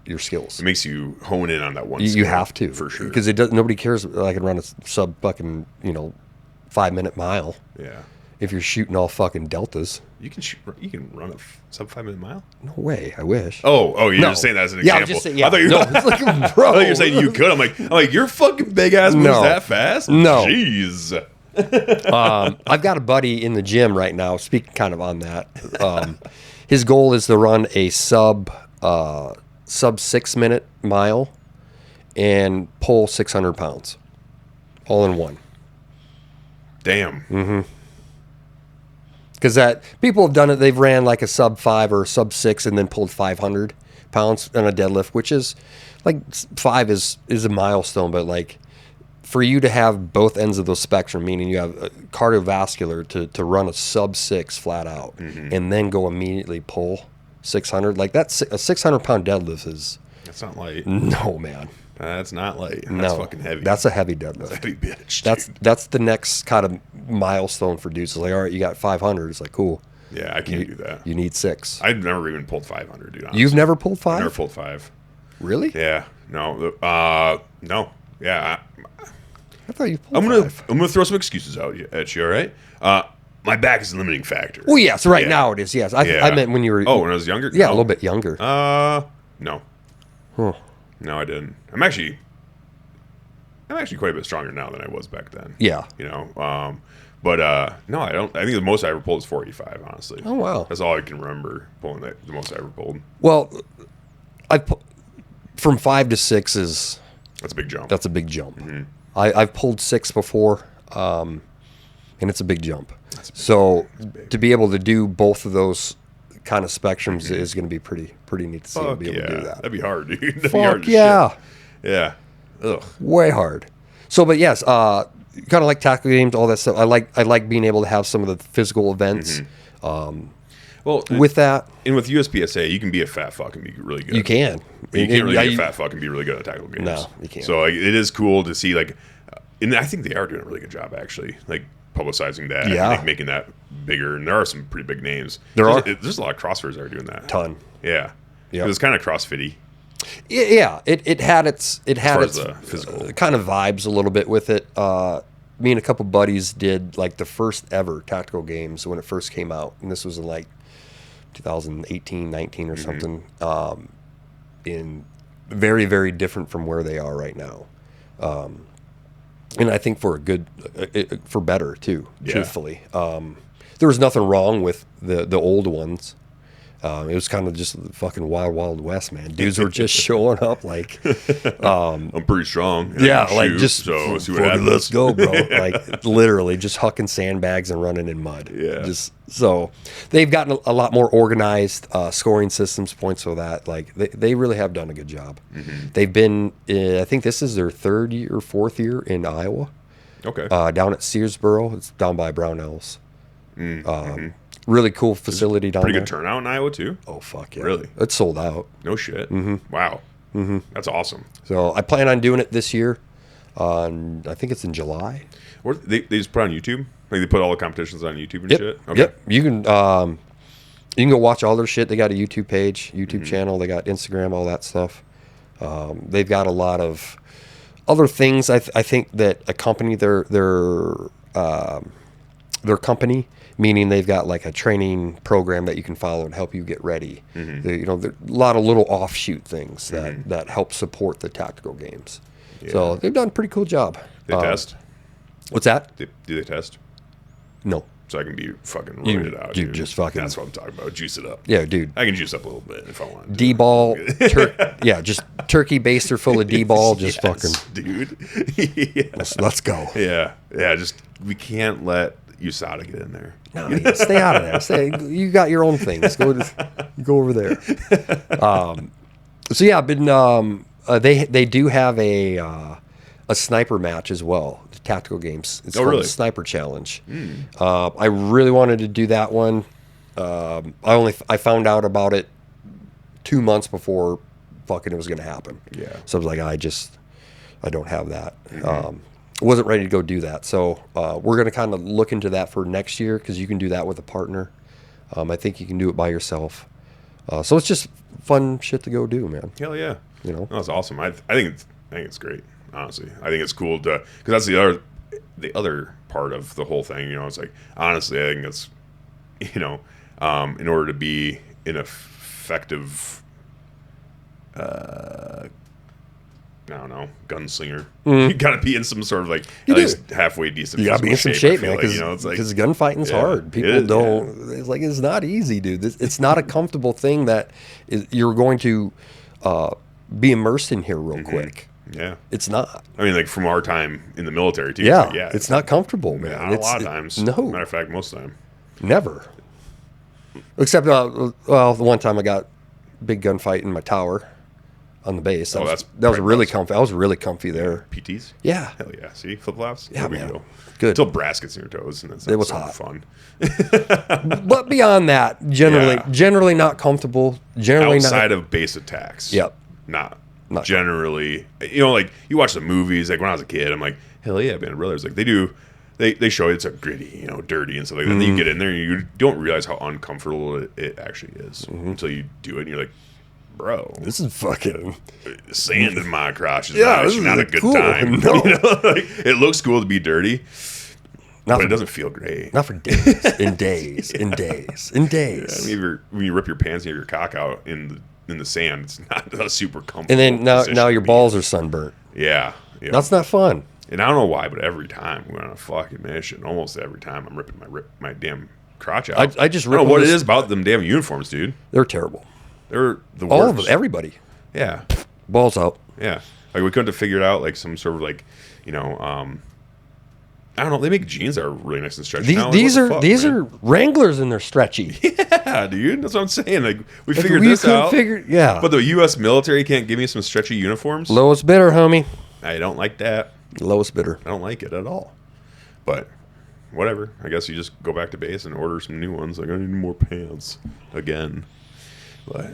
your skills. It makes you hone in on that one skill. You have to. For sure. Because nobody cares if I can run a sub fucking, 5-minute mile. Yeah. If you're shooting all fucking deltas. You can run a sub 5-minute mile? No way. I wish. Oh, you're just saying that as an example. Yeah, I'm just saying, yeah. I thought you it's like, bro. I thought you were saying you could. I'm like, your fucking big ass moves that fast? No. Jeez. I've got a buddy in the gym right now, speaking kind of on that. His goal is to run a sub 6-minute mile and pull 600 pounds. All in one. Damn. Mm-hmm. Because people have done it. They've ran like a sub 5 or sub 6 and then pulled 500 pounds on a deadlift, which is like 5 is a milestone. But like for you to have both ends of the spectrum, meaning you have cardiovascular to run a sub 6 flat out and then go immediately pull 600, like that's a 600-pound deadlift is. That's not light. No, man. That's not light. That's fucking heavy. That's a heavy deadlift. That's a heavy bitch. Dude. That's the next kind of milestone for dudes. It's like, all right, you got 500. It's like, cool. Yeah, I can't do that. You need 6. I've never even pulled 500, dude. Honestly. You've never pulled 5? I've never pulled 5. Really? Yeah. No. No. Yeah. I thought you pulled 5. I'm gonna throw some excuses out at you. All right. My back is a limiting factor. Well, yes. Right now it is. Yes. I meant when you were. Oh, when I was younger. Yeah, a little bit younger. No. Huh. No, I didn't. I'm actually quite a bit stronger now than I was back then. Yeah. But no, I don't. I think the most I ever pulled is 485. Honestly. Oh wow. That's all I can remember pulling the most I ever pulled. Well, from 5 to 6 is. That's a big jump. That's a big jump. Mm-hmm. I've pulled 6 before, and it's a big jump. So to be able to do both of those kind of spectrums is going to be pretty neat to see. Fuck be able to do that. That'd be hard, dude. That'd Fuck be hard yeah. Shit. Yeah. Ugh. Way hard. So, but yes, kind of like tactical games, all that stuff. I like being able to have some of the physical events. Well, with that, and with USPSA, you can be a fat fuck and be really good. You can. You can't really be a fat fuck and be really good at tactical games. No, you can't. So like, it is cool to see and I think they are doing a really good job actually, like publicizing that, and making that bigger. And there are some pretty big names. There's a lot of CrossFitters that are doing that. Ton. Yeah. Yeah. It's kind of CrossFitty. Yeah. It had its physical kind of vibes a little bit with it. Me and a couple buddies did like the first ever tactical games when it first came out, and this was in like 2018, 19 or something. In very, very different from where they are right now. And I think for better too, truthfully. There was nothing wrong with the old ones. It was kind of just the fucking wild, wild west, man. Dudes were just showing up like, I'm pretty strong. yeah, I like shoot, just so see what fucking happens. let's go, bro. Like literally just hucking sandbags and running in mud. Yeah. Just so they've gotten a lot more organized scoring systems, points for that. Like they really have done a good job. They've been, I think this is their 3rd year or 4th year in Iowa. Okay. Down at Searsboro. It's down by Brownells. Really cool facility down Pretty there. good turnout in Iowa too. Oh, fuck yeah. Really? It's sold out. No shit. Wow. That's awesome. So I plan on doing it this year. I think it's in July. Or they just put it on YouTube. Like they put all the competitions on YouTube and Yep. shit. Okay. Yep. You can go watch all their shit. They got a YouTube page, YouTube channel. They got Instagram, all that stuff. They've got a lot of other things. I think that accompany their company, meaning they've got like a training program that you can follow and help you get ready. There are a lot of little offshoot things that help support the tactical games. So they've done a pretty cool job. They test. What's that? Do they test? No. So I can be fucking You- roided out. you dude. just fucking- That's what I'm talking about. Juice it up. Yeah, dude. I can juice up a little bit if I want. to. D-ball, just turkey baster full of D-ball, just Yes, fucking, dude. Yeah. let's go. Yeah. Just we can't let USADA get in there. No, yeah, stay out of there. You got your own things. Go over there. So yeah, I've been. They do have a sniper match as well. The tactical games. It's called really? the Sniper Challenge. I really wanted to do that one. I found out about it 2 months before fucking it was going to happen. Yeah. So I was like, I don't have that. Wasn't ready to go do that. So we're going to kind of look into that for next year because you can do that with a partner. I think you can do it by yourself. So it's just fun shit to go do, man. Hell yeah. You know? That's awesome. I think it's great. Honestly, I think it's cool to because that's the other part of the whole thing. It's like honestly, I think it's in order to be an effective I don't know, gunslinger. You got to be in some sort of like at least halfway decent. You got to be in some physical shape, I feel man. like, it's like Because gunfighting's hard. People don't. It's like it's not easy, dude. It's not a comfortable thing that you're going to be immersed in here real quick. Yeah, it's not. I mean, like from our time in the military too. Yeah, it's, like, it's not comfortable, man. Not a lot of times. No, matter of fact, most of the time. Never. Except the one time I got big gunfight in my tower on the base. That was really comfy. I was really comfy there. PTs? Yeah. Hell yeah. See, flip flops? Yeah, there man. we go. Good. Until brass gets in your toes, and it was hot. Fun. But beyond that, generally not comfortable. Generally outside not, of base attacks. Yep. Not generally. Like you watch the movies. Like when I was a kid, I'm like, hell yeah, Band of Brothers. Like they show it's a gritty, dirty and stuff like that. Then you get in there and you don't realize how uncomfortable it actually is until you do it, and you're like, bro, this is fucking sand in my crotch is this not a good cool. time. No. Like, it looks cool to be dirty, but it doesn't feel great. Not for days, in days. Yeah, I mean, when you rip your pants and you have your cock out in the sand, it's not a super comfortable. And then now your balls are sunburnt. Yeah. That's not fun. And I don't know why, but every time we're on a fucking mission, almost every time I'm ripping my damn crotch out. I just don't know what it is about them damn uniforms, dude. They're terrible. They're the worst. All of them, everybody. Yeah. Balls out. Yeah. Like we couldn't have figured out like some sort of like, I don't know. They make jeans that are really nice and stretchy. These are Wranglers and they're stretchy. Yeah, dude. That's what I'm saying. Like we figured this out. Yeah. But the U.S. military can't give me some stretchy uniforms. Lowest bidder, homie. I don't like that. Lowest bidder. I don't like it at all. But whatever. I guess you just go back to base and order some new ones. Like I need more pants again. But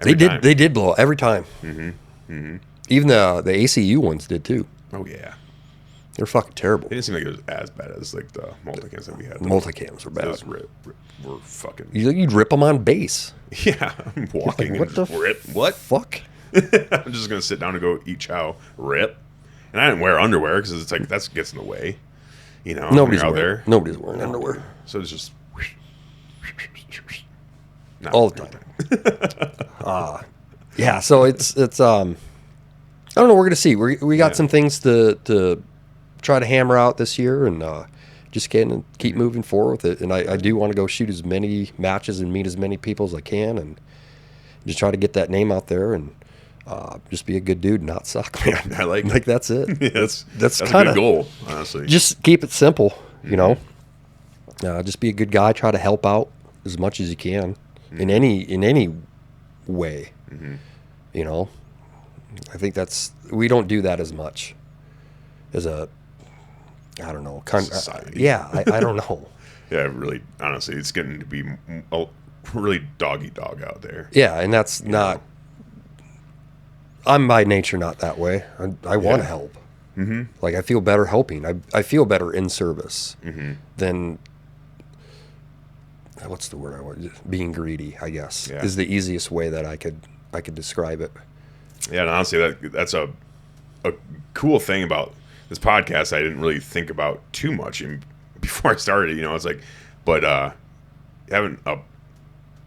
they did blow up every time. Even the ACU ones did too. Oh yeah. They're fucking terrible. It didn't seem like it was as bad as like the multicams that we had. Multicams were bad. Those were fucking. You'd rip them on base. Yeah, I'm walking Like, and just rip. What? Fuck? I'm just gonna sit down and go eat chow. Rip. And I didn't wear underwear because it's like that gets in the way. Nobody's out wearing, there. Nobody's wearing underwear. So it's just all the time. Yeah. So it's I don't know. We're gonna see. We got some things to try to hammer out this year and just keep moving forward with it. And I do want to go shoot as many matches and meet as many people as I can, and just try to get that name out there, and just be a good dude and not suck, man. I like that's it. Yeah, that's kind a of good goal, honestly. Just keep it simple, you know. Just be a good guy. Try to help out as much as you can in any way. You know, I think we don't do that as much as a, I don't know, society. I don't know. Yeah, really, honestly, it's getting to be a really dog-eat-dog out there. Yeah, and that's not. I'm by nature not that way. I want to help. Like, I feel better helping. I feel better in service than, what's the word I want? Being greedy, I guess, is the easiest way that I could describe it. Yeah, and honestly, that's a cool thing about this podcast I didn't really think about too much before I started. You know, it's like, but having a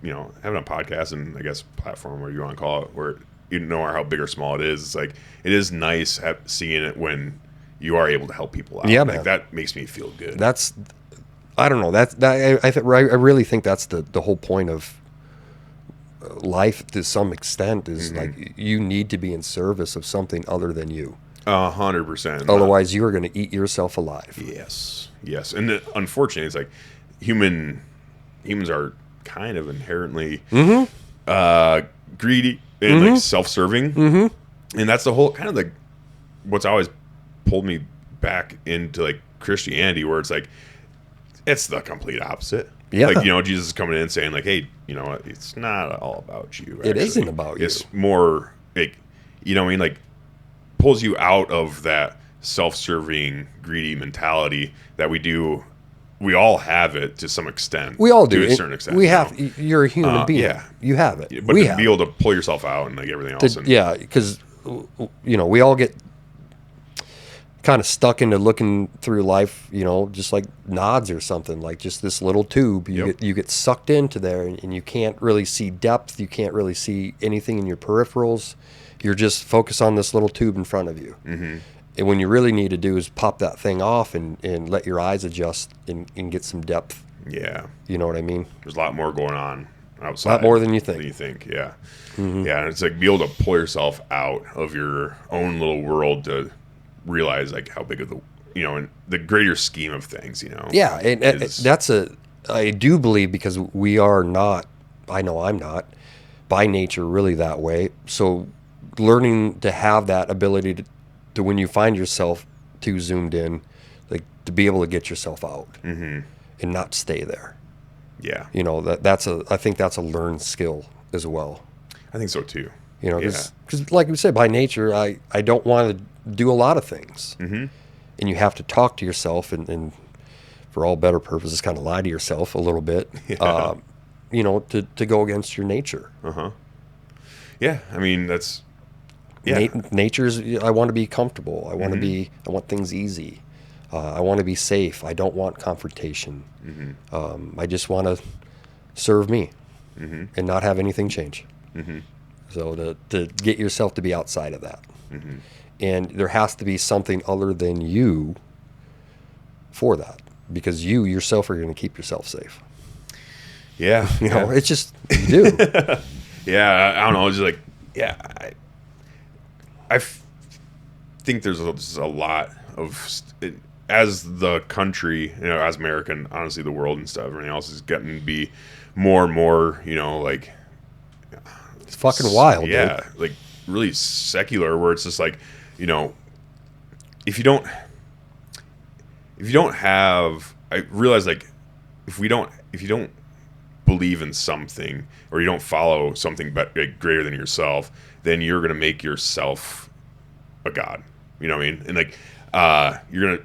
podcast and I guess platform, where you want to call it, where you know how big or small it is, it's like, it is nice seeing it when you are able to help people out. Yeah, like, man. that makes me feel good. I don't know. I really think that's the whole point of life to some extent is like, you need to be in service of something other than you. 100%. Otherwise, you are going to eat yourself alive. Yes. And unfortunately, it's like humans are kind of inherently greedy and like self-serving, and that's the whole kind of like what's always pulled me back into like Christianity, where it's like it's the complete opposite. Yeah. Like, you know, Jesus is coming in and saying like, hey, you know, it's not all about you. Actually. It isn't about you. It's more like, you know what I mean, like, pulls you out of that self-serving, greedy mentality that we all have it to some extent. We all do. To a certain extent. You're a human being. Yeah. You have it. But to be able to pull yourself out and like everything else. Yeah, because, you know, we all get kind of stuck into looking through life, you know, just like nods or something, like just this little tube. You get sucked into there, and you can't really see depth. You can't really see anything in your peripherals. You're just focused on this little tube in front of you. And when you really need to do is pop that thing off and let your eyes adjust and get some depth. Yeah. You know what I mean? There's a lot more going on outside. A lot more than you think. Yeah. Yeah, and it's like be able to pull yourself out of your own little world to realize like how big of the, you know, and the greater scheme of things, you know. Yeah, and I do believe, because we are not, I know I'm not, by nature really that way. So learning to have that ability to when you find yourself too zoomed in, like to be able to get yourself out and not stay there. Yeah. You know, I think that's a learned skill as well. I think so too. You know, because like we said, by nature, I don't want to do a lot of things. And you have to talk to yourself and for all better purposes, kind of lie to yourself a little bit, you know, to go against your nature. Yeah, I mean, that's... Nature's, I want to be comfortable. I want I want things easy. I want to be safe. I don't want confrontation. I just want to serve me and not have anything change. So to get yourself to be outside of that. And there has to be something other than you for that, because you yourself are going to keep yourself safe. Yeah. You know, it's just, you do. Yeah, I don't know. It's just like, I think there's a lot of, as the country, you know, as America, honestly, the world and stuff, everything else is getting to be more and more, you know, like, it's fucking wild. Yeah, dude. like really secular, where it's just like, you know, if you don't have, I realize like, if you don't believe in something, or you don't follow something greater than yourself, then you're gonna make yourself a god. You know what I mean? And like, you're gonna,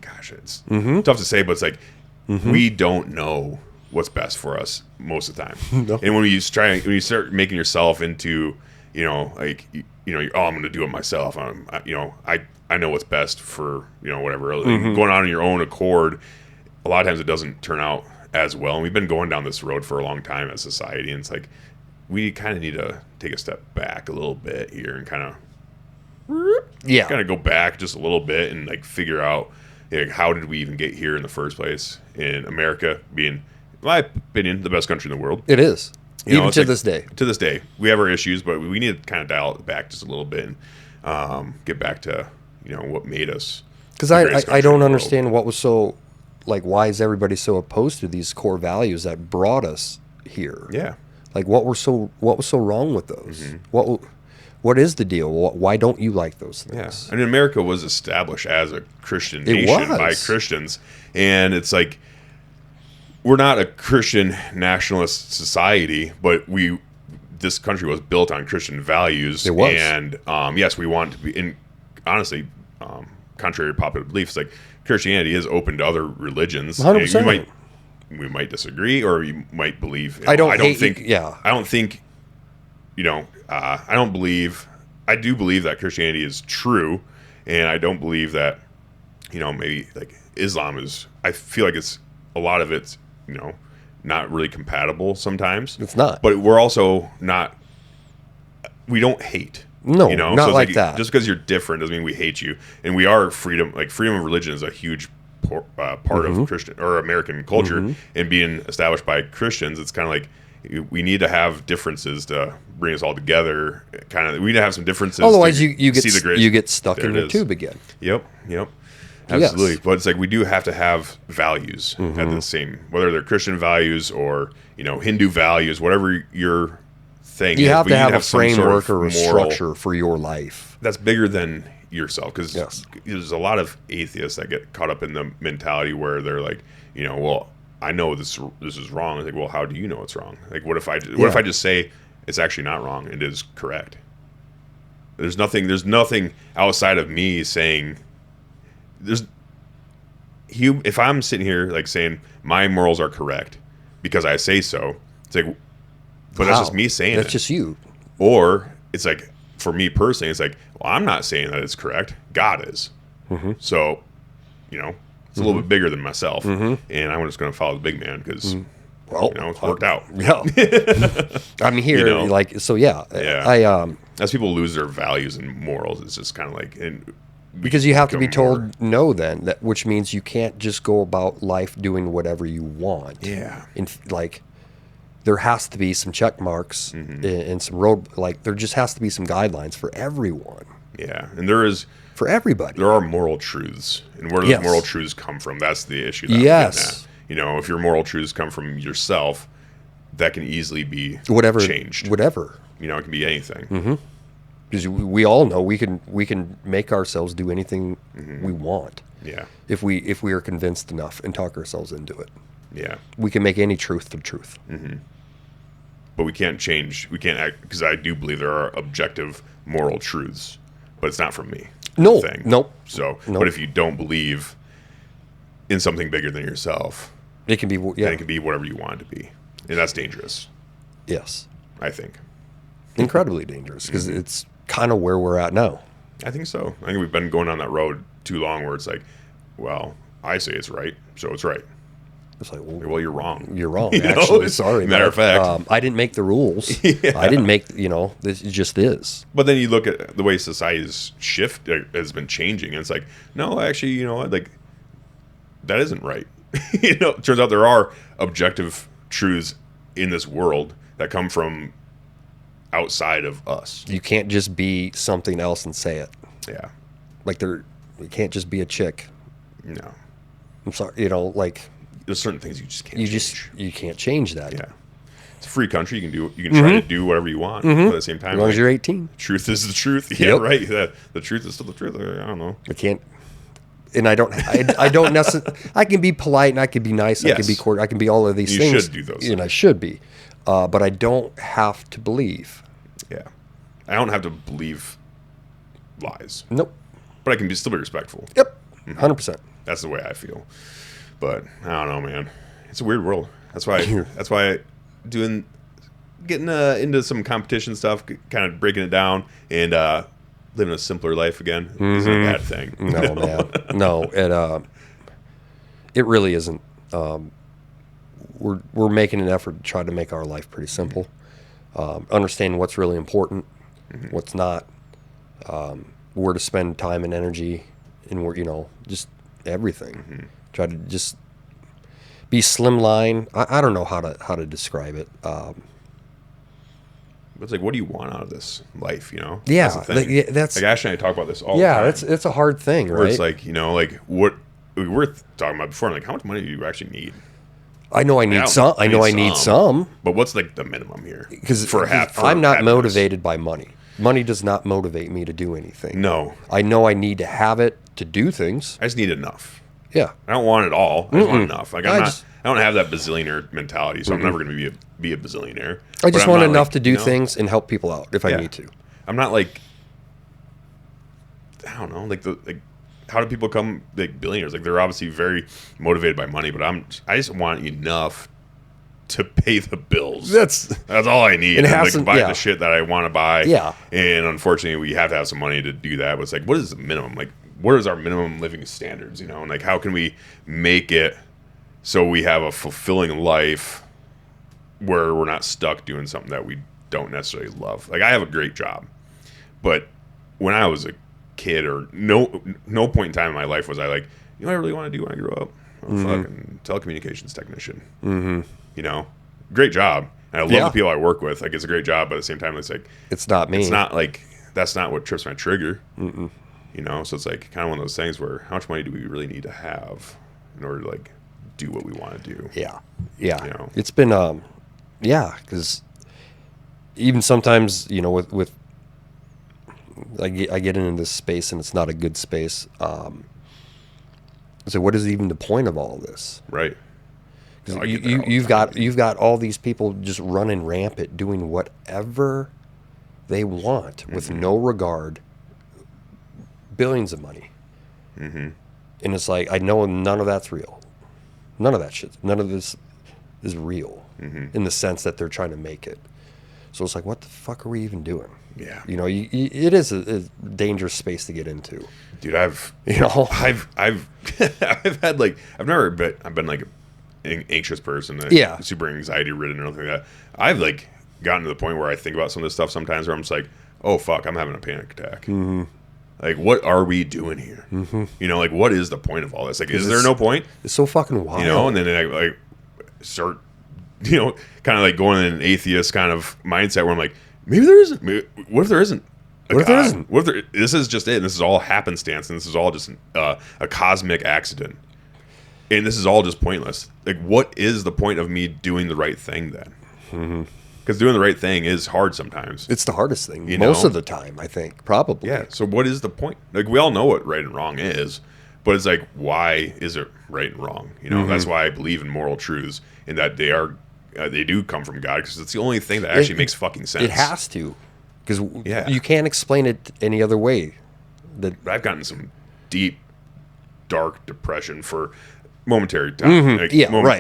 gosh, it's tough to say, but it's like, we don't know what's best for us most of the time. No. And when you start making yourself into, you know, like, you know, I'm going to do it myself. You know, I know what's best for, you know, whatever. Going on your own accord, a lot of times it doesn't turn out as well. And we've been going down this road for a long time as society. And it's like, we kind of need to take a step back a little bit here and kind of go back just a little bit and like figure out Like, how did we even get here in the first place? In America being, in my opinion, the best country in the world. It is. You know, Even to this day. To this day. We have our issues, but we need to kind of dial it back just a little bit and get back to, what made us. Because I don't understand what was so, like, why is everybody so opposed to these core values that brought us here? Yeah. Like, what was so wrong with those? What is the deal? Why don't you like those things? Yeah. And America was established as a Christian nation by Christians. And it's like, we're not a Christian nationalist society, but this country was built on Christian values. It was. And yes, we want to be, honestly, contrary to popular beliefs, like Christianity is open to other religions. 100%. We might disagree, or you might believe. I don't I do believe that Christianity is true, and I don't believe that, maybe like Islam is. I feel like it's a lot of it's, not really compatible sometimes. It's not. But we're also not. We don't hate. No, not so like that. Just because you're different doesn't mean we hate you. And we are freedom. Like, freedom of religion is a huge part of Christian or American culture, and being established by Christians, it's kind of like we need to have differences to bring us all together. We need to have some differences. Otherwise, you get stuck in the tube again. Yep, absolutely. Yes. But it's like we do have to have values at the same, whether they're Christian values or Hindu values, whatever your thing. You have to have a framework or a structure for your life that's bigger than yourself, because there's a lot of atheists that get caught up in the mentality where they're like, well, I know this is wrong. It's like, well, how do you know it's wrong? Like, what if I just say it's actually not wrong, it is correct? There's nothing outside of me saying if I'm sitting here like saying my morals are correct because I say so, it's like, but that's just me saying that's just you. Or it's like, for me personally, it's like, well, I'm not saying that it's correct. God is. So, it's a little bit bigger than myself, and I'm just going to follow the big man because, it's worked out. Yeah. I'm here, as people lose their values and morals, it's just kind of like, because you have to be told no, then, which means you can't just go about life doing whatever you want. Yeah. There has to be some check marks and some there just has to be some guidelines for everyone. Yeah, and there is for everybody. There are moral truths, and where do those moral truths come from? That's the issue. Yes, if your moral truths come from yourself, that can easily be changed. Whatever, it can be anything. Because we all know we can make ourselves do anything we want. Yeah, if we are convinced enough and talk ourselves into it. Yeah, we can make any truth the truth. But we can't act, because I do believe there are objective moral truths, but it's not from me. Nope. So, but if you don't believe in something bigger than yourself, it can be then it can be whatever you want it to be, and that's dangerous. Yes, I think incredibly dangerous, because it's kind of where we're at now. I think so. I think we've been going on that road too long, where it's like, well, I say it's right, so it's right. It's like, well, you're wrong. You're wrong, actually. Sorry. Matter of fact. I didn't make the rules. I didn't make, this just is. But then you look at the way society's has been changing, and it's like, no, actually, like, that isn't right. It turns out there are objective truths in this world that come from outside of us. You can't just be something else and say it. Yeah. Like, you can't just be a chick. No. I'm sorry, there's certain things you just can't change. You can't change that. Yeah. It's a free country. You can try to do whatever you want, but at the same time, as long as you're 18. Truth is the truth. Yeah, right. The truth is still the truth. I don't know. I can't, and I don't necessarily. I can be polite and I can be nice. Yes. I can be court. I can be all of these things. You should do those things. And I should be, but I don't have to believe. Yeah, I don't have to believe lies. Nope. But I can still be respectful. Yep. 100%. That's the way I feel. But I don't know, man. It's a weird world. That's why getting into some competition stuff, kind of breaking it down, and living a simpler life again isn't a bad thing. No, man. No, it really isn't. We're making an effort to try to make our life pretty simple. Understanding what's really important, what's not, where to spend time and energy, and where just everything. Try to just be slimline. I don't know how to describe it. It's like, what do you want out of this life? Yeah, that's the thing. Like Ash and I talk about this all the time. Yeah, it's a hard thing, right? Where it's like, like what we were talking about before. Like, how much money do you actually need? I know I need some. I know I need some. But what's like the minimum here? Because I'm not motivated by money. Money does not motivate me to do anything. No. I know I need to have it to do things. I just need enough. Yeah. I don't want it all. I just want enough. Like I don't have that bazillionaire mentality, so I'm never going to be a bazillionaire. I just want enough to do things and help people out if I need to. I'm not like, I don't know, like how do people become like billionaires? Like they're obviously very motivated by money, but I just want enough to pay the bills. That's all I need. And buy the shit that I want to buy. Yeah. And unfortunately, we have to have some money to do that. But it's like, what is the minimum? Like, what is our minimum living standards? And like, how can we make it so we have a fulfilling life where we're not stuck doing something that we don't necessarily love? Like, I have a great job, but when I was a kid, or no point in time in my life was I like, what I really want to do when I grow up? I'm a fucking telecommunications technician. Great job. And I love the people I work with. Like, it's a great job, but at the same time, it's like, it's not me. It's not like, that's not what trips my trigger. So it's like kind of one of those things where how much money do we really need to have in order to like do what we want to do? Yeah. It's been because even sometimes with I get into this space and it's not a good space. So what is even the point of all this? Right. You've got all these people just running rampant, doing whatever they want with no regard. Billions of money. And it's like, I know none of that's real. None of that shit. None of this is real in the sense that they're trying to make it. So it's like, what the fuck are we even doing? Yeah. It is a dangerous space to get into. Dude, I've had like, I've been like an anxious person. Super anxiety ridden or anything like that. I've like gotten to the point where I think about some of this stuff sometimes where I'm just like, oh fuck, I'm having a panic attack. Like, what are we doing here? Like, what is the point of all this? Like, is there no point? It's so fucking wild. And then I like start, kind of like going in an atheist kind of mindset where I'm like, maybe there isn't. What if there isn't? What if there isn't? What if this is just it? And this is all happenstance, and this is all just a cosmic accident, and this is all just pointless. Like, what is the point of me doing the right thing then? Because doing the right thing is hard sometimes. It's the hardest thing most of the time, I think, probably. Yeah. So what is the point? Like, we all know what right and wrong is, but it's like, why is it right and wrong? That's why I believe in moral truths, and that they do come from God, because it's the only thing that actually makes fucking sense. It has to, because you can't explain it any other way. I've gotten some deep, dark depression for momentary time,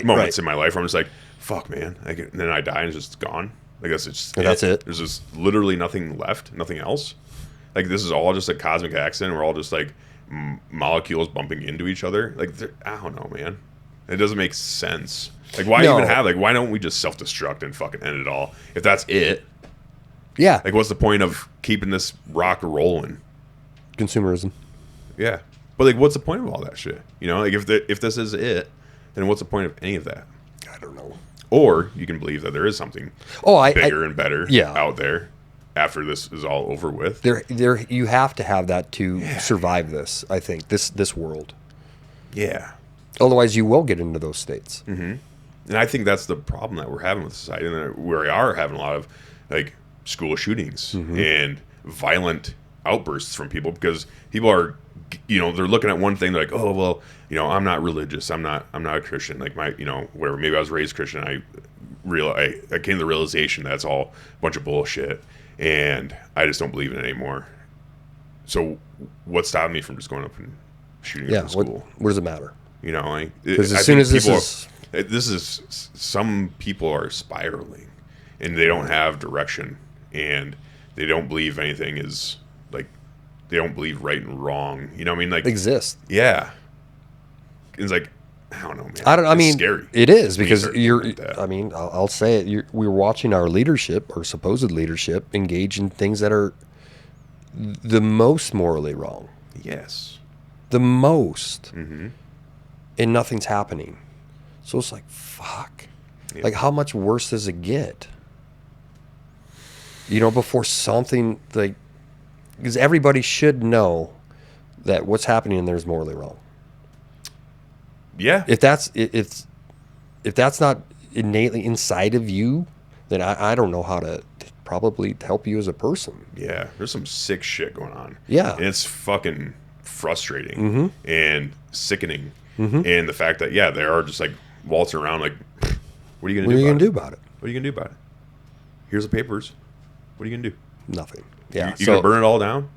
moments in my life where I'm just like, fuck, man. And then I die and it's just gone. I guess it's just that's it. There's just literally nothing left, nothing else. Like, this is all just a cosmic accident. We're all just like molecules bumping into each other. Like, I don't know, man. It doesn't make sense. Like, why even have, like, why don't we just self-destruct and fucking end it all? If that's it. Yeah. Like, what's the point of keeping this rock rolling? Consumerism. Yeah. But, like, what's the point of all that shit? Like, if this is it, then what's the point of any of that? I don't know. Or you can believe that there is something bigger and better out there after this is all over with. There, you have to have that to survive this, I think, this world. Yeah. Otherwise, you will get into those states. And I think that's the problem that we're having with society, and we are having a lot of, like, school shootings and violent outbursts from people, because people are, they're looking at one thing, they're like, oh, well, I'm not religious, I'm not a Christian, like my, whatever, maybe I was raised Christian, I came to the realization that's all a bunch of bullshit, and I just don't believe in it anymore. So what's stopping me from just going up and shooting up the school? What does it matter? Because as soon as some people are spiraling, and they don't have direction, and they don't believe anything is, like, they don't believe right and wrong. Like, exist. Yeah. It's like, I don't know, man. It's scary. It is, because I'll say it. We're watching our leadership, or supposed leadership, engage in things that are the most morally wrong. Yes. the most, Mm-hmm. and nothing's happening. So it's like, fuck. Yeah. Like, how much worse does it get? You know, before something, like, because everybody should know that what's happening in there is morally wrong. Yeah. If that's not innately inside of you, then I don't know how to probably help you as a person. Yeah. There's some sick shit going on. Yeah. And it's fucking frustrating Mm-hmm. and sickening. Mm-hmm. And the fact that, they are just like waltzing around like, what are you going What to are do you about gonna it? do about it? What are you going to do about it? Here's the papers. What are you going to do? Nothing. Yeah. You're going to burn it all down?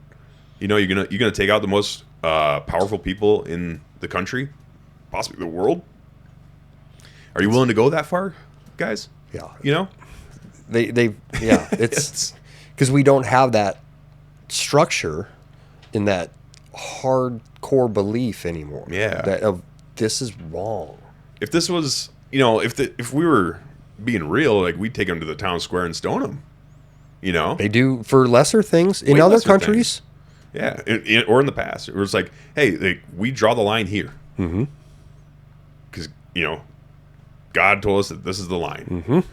You know, you're gonna take out the most powerful people in the country, possibly the world. Are you willing to go that far, guys? Yeah. You know, It's because we don't have that structure in that hardcore belief anymore. Yeah. That of this is wrong. if this was, if we were being real, like we'd take them to the town square and stone them. You know, They do for lesser things in Way other lesser countries. yeah, or in the past, it was like, hey, we draw the line here, because God told us that this is the line.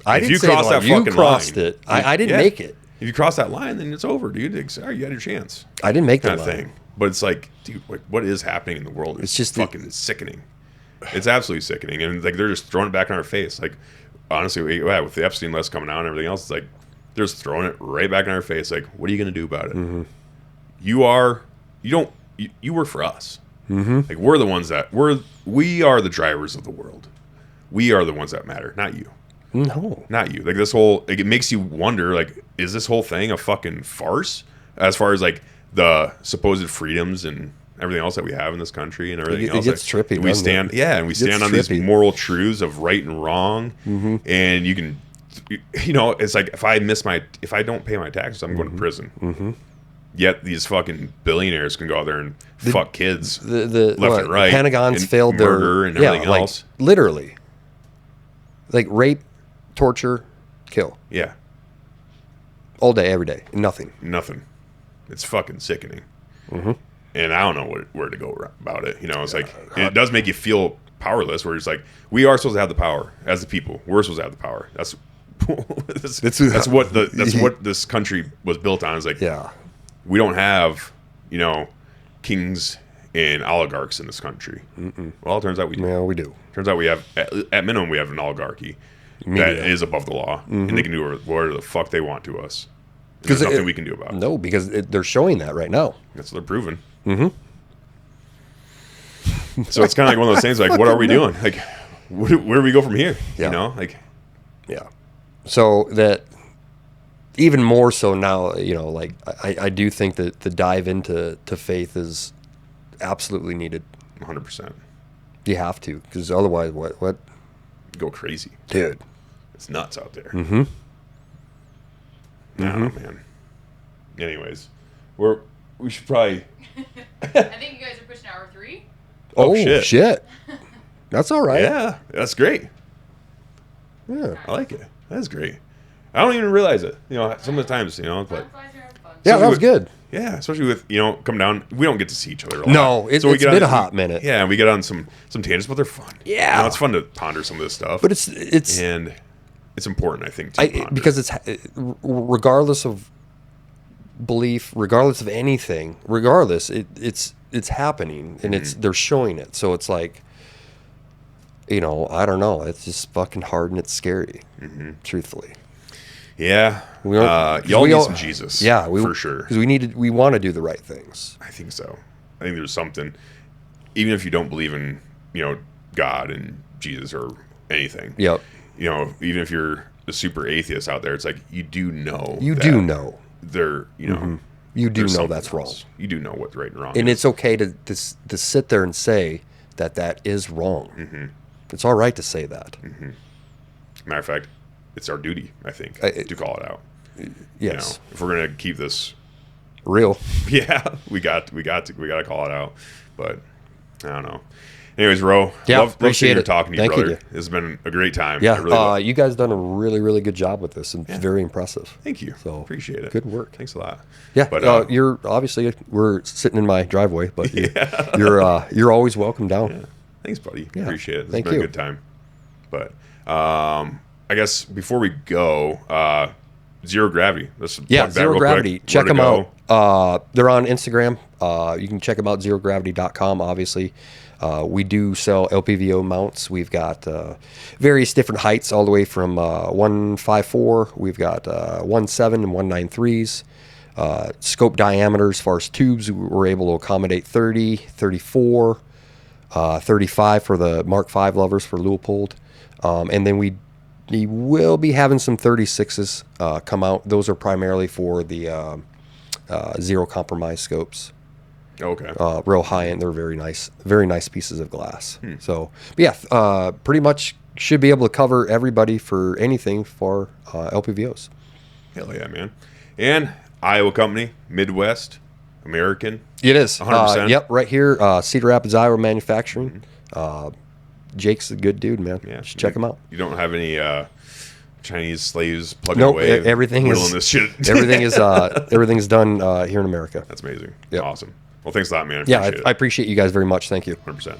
I If didn't you say cross the line. that You fucking crossed line, it. I didn't make it. If you cross that line, then it's over, dude. Like, sorry, you had your chance, I didn't make kind that of line. thing. But it's like, dude, what is happening in the world? It's just fucking sickening. It's absolutely sickening, and like they're just throwing it back in our face. Like, honestly, with the Epstein list coming out and everything else, it's like they're just throwing it right back in our face. Like, what are you gonna do about it? You work for us. Like, we're the ones that we are the drivers of the world. We are the ones that matter, not you. No. Not you. Like, this whole, like, it makes you wonder, like, is this whole thing a fucking farce as far as like the supposed freedoms and everything else that we have in this country and everything It else? gets Like, trippy, we doesn't stand it? and we It stand gets on these trippy. moral truths of right and wrong. And you can, it's like if I don't pay my taxes, I'm going to prison. Yet these fucking billionaires can go out there and fuck kids The left and right. Pentagon's and failed their murder and everything else. Like, literally. Like rape, torture, kill. Yeah, All day, every day. Nothing. nothing. It's fucking sickening. And I don't know where to go about it. It's like, it does make you feel powerless, where it's like, we are supposed to have the power as the people. We're supposed to have the power. That's what this country was built on. Is like, Yeah. we don't have, kings and oligarchs in this country. Well, it turns out we do. Yeah, we do. Turns out we have, at minimum, we have an oligarchy that is above the law, and they can do whatever the fuck they want to us. There's nothing we can do about it. No, because they're showing that right now. That's what they're proving. So it's kind of like one of those things. Like, what are we doing? Like, where do we go from here? Yeah. Like, Yeah. So that even more so now, like I do think that the dive into faith is absolutely needed. 100%. You have to, because otherwise, what, Go crazy, dude? it's nuts out there. I don't know, man. Anyways, we should probably. I think you guys are pushing hour 3. Oh, shit. That's all right. Yeah, that's great. Yeah. I like it. That's great. I don't even realize it. Some of the times, but Time flies, you're having fun. Yeah, that was good. yeah, especially with come down. We don't get to see each other a lot. No, it's we get been on a hot minute. Yeah, and we get on some tangents, but they're fun. Yeah. It's fun to ponder some of this stuff. But it's and it's important, I think, to ponder. because it's regardless of belief, regardless of anything, it's happening, and they're showing it. So it's like, I don't know. It's just fucking hard and it's scary, truthfully. Yeah, We don't- y'all we need all- some Jesus. Yeah, for sure. Because we want to do the right things. I think so. I think there's something, even if you don't believe in God and Jesus or anything. Yep. Even if you're a super atheist out there, it's like you do know. You that do know. They're You do there's know something that's wrong. else. You do know what's right and wrong. And is. it's okay to sit there and say that is wrong. It's all right to say that. Matter of fact, it's our duty, I think, to call it out. Yes. If we're gonna keep this, Real. yeah, we got to call it out. But I don't know. Anyways, Ro, Yeah, love appreciate seeing you it. talking to you, Thank you, brother. dude. This has been a great time. Yeah, I really love- you guys done a really, really good job with this, and it's very impressive. Thank you. So Appreciate it. good work. Thanks a lot. Yeah, But you're obviously we're sitting in my driveway, but you're always welcome down. thanks, buddy. Yeah. Appreciate it. It's Thank been you. a good time. But I guess before we go, Zero Gravity. Let's plug that Zero real Gravity. quick. Check Where them to go. out. They're on Instagram. You can check them out, zerogravity.com, obviously. We do sell LPVO mounts. We've got various different heights, all the way from 154. We've got 1.7 and 193s. Scope diameter as far as tubes, we're able to accommodate 30, 34, 35 for the Mark V lovers for Leupold. And then we will be having some 36s come out. Those are primarily for the zero compromise scopes. Okay. Real high end. They're very nice pieces of glass. So, but yeah, pretty much should be able to cover everybody for anything for LPVOs. Hell yeah, man. And Iowa company, Midwest, American. It is. 100%. Yep, right here, Cedar Rapids, Iowa Manufacturing. Jake's a good dude, man. Yeah. Just check him out. You don't have any Chinese slaves plugging Nope, away. everything whittling is this shit. everything's done here in America. That's amazing. Yep. Awesome. Well, thanks a lot, man. Yeah, Appreciate I it. appreciate you guys very much. Thank you. 100%.